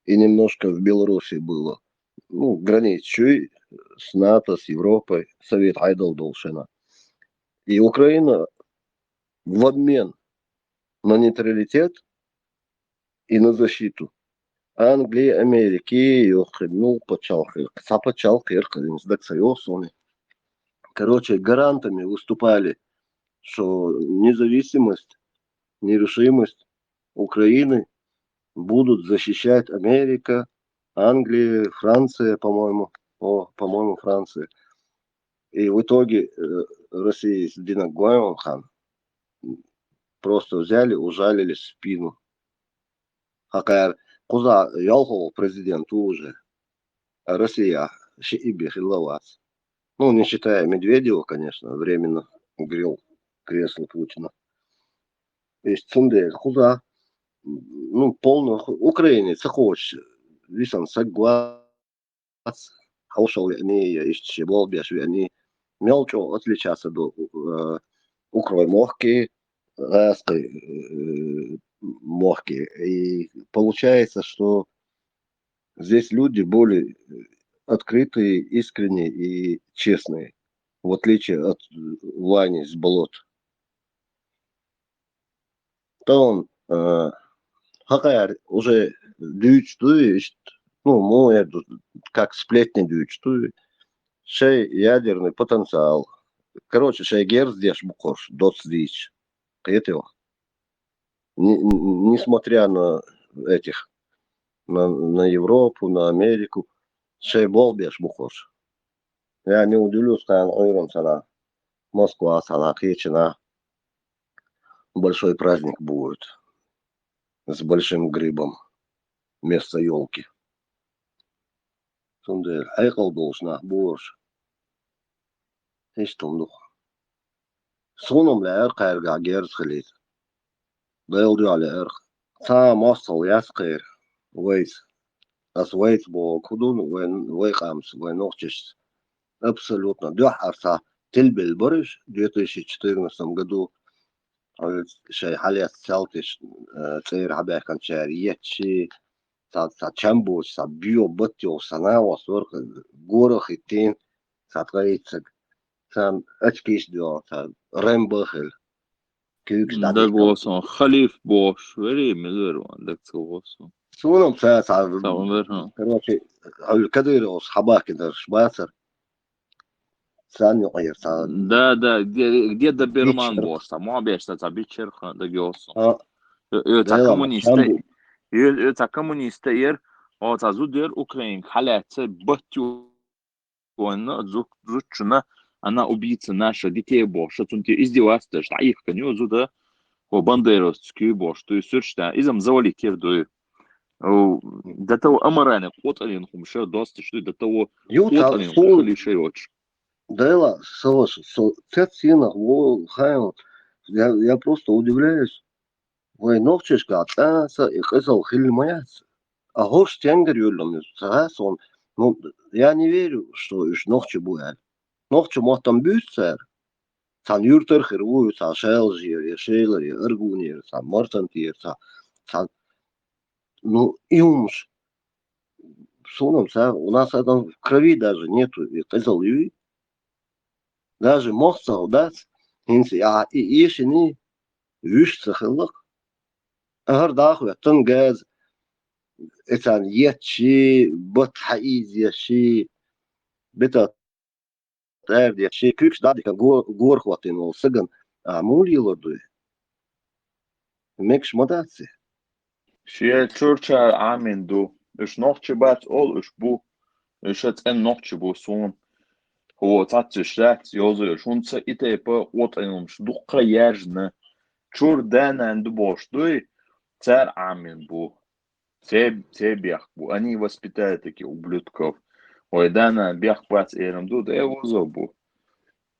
и немножко в Беларуси было. Граничуй с НАТО, с Европой, Совет Айдол Долшина. И Украина в обмен на нейтралитет и на защиту Англии, Америки, почалки, короче, гарантами выступали, что независимость, нерешимость Украины будут защищать Америка, Англия, Франция, по-моему, Франция. И в итоге Россия с Динагоем просто взяли, ужалили спину. Хакар Куза ялхол президенту уже. А Россия шииби хиллавац. Не считая Медведева, конечно, временно грел кресло Путина. Есть цундель Куза. Полно украинец хочет. Висан согласен. Хаушал они еще болбеш, они мелчо отличаться до укрой мохки, мохки. И получается, что здесь люди более открытые, искренние и честные. в отличие от Вани с болот. То он хакаяр уже дючтует, ну, это как сплетни дючтует, шей ядерный потенциал. Короче, шей герц деш букош, доц дич. Это его. Несмотря на этих, на Европу, на Америку, шей бол беш букош. Я не удивлюсь, что он sana Москва, sana Хечина. Большой праздник будет с большим грибом вместо елки. Сонда айқал должна бош. Эштом дух. Соном ләр қайрга герз хилит. Дайлды али эрх. Та масал ясқыр. Вейс. Ас вейс бо кудун вейқамс вейнохчиш. Абсолютно. Дюхарса тильбел барыш в 2014 году. شيء حاليا سالتش تغير حبايك كان شاريات شيء تا تشامبو تا بيو بطيو سنا وصور غورو خيتين تا تغيتك تا اتكيش ديو تا رمبخل كيكس ده دادي بوسون خليف بوش وري ملر عندك توصل سونم تا تعمرها كروشي الكدير وصحابك كده شباتر ثاني غير تا ده где ده بيرمان بيتشر بوش ما بيش تا بيتشر ده جوسون اه تا دايلا كومونيست تشامبو تا كومونيست او تا زودر اوكرين حالات بطيو وانا زوتشنا она убийца наша детей бош тунти издевательство что их коню зуда о бандеровский бош то есть что изам завали кирду до того амарана вот алин хумша дост что до того вот юта алин сул хали шейоч дайла со цена во хайл я просто удивляюсь. Вы ночешь кататься и казал хильмаяц. А гош тенгер юлом он, ну, я не верю, что уж ночи будет. Ночи может там бюстер. Сан юртер херву, сан шелжир, шейлер, эргунир, сан мартантир, сан, ну, и умш. Суном, у нас это в крови даже нету. И казал юй. Даже мог солдат. Инси, а и еще не вишься хылок. هر داخل تنجز إنسان يتشي بتحيز يشي بتا تعرف يشي كيكش دادي كان جور خواتين والسجن عمول يلردوي ميكش مداتسي شيء تشورشا عامين دو اش نوخش بات اول اش بو اش ان نوخش بو سون هو تاتش رات يوزو شونца итепа от انمش دقه يرجنا чур дана анд бош дуй царь амин бу те бях бу они воспитают таких ублюдков ой дана бях пац эрмду да его бу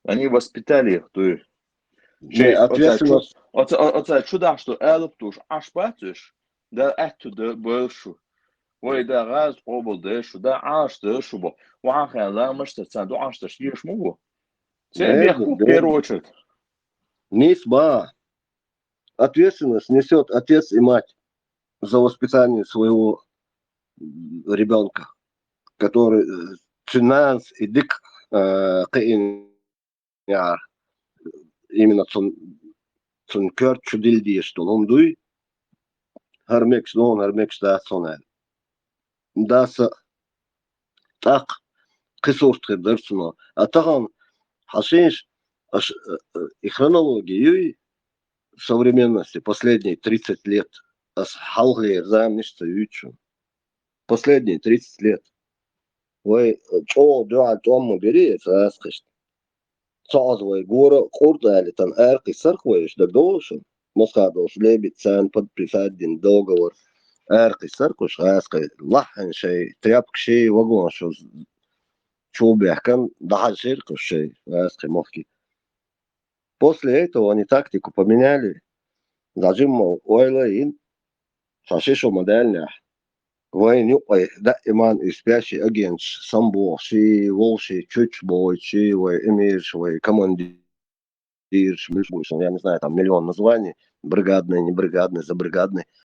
они воспитали их дуй Не, ответственность. оца чуда что элптуш аш патиш да эту да больше ой да газ обл да что да аш да шубо واخا لا مش تصدق аш да шьешь могу те бях в первую очередь Нисба. Ответственность несет отец и мать за воспитание своего ребенка, который финанс и дик именно цун кёрт чудил что он дуй хармекс нон хармекс да сонал даса так кысурт дерсуно атаган хашиш и хронологию современности последние 30 лет асхалгли замнишься ючу последние 30 лет вы чё да том бери асхиш صعدوا جورا قرطة اللي تنقارقي سرقويش دا دوشن مصعدوش لابد سان بد بريفادين دوغور ارقي سرقوش غاسقي لحن شي تريابك شي وقوان شو بيحكم дахаль ширкуш шей غاسقي мохки. После этого они тактику поменяли. Зажим ойлаин шашишо модельня. وين يبقى دائما يسباشي اجينش صنبو شي волши чуть бойчи وامير شوي командир миш я не знаю там миллион названий бригадный не бригадный за бригадный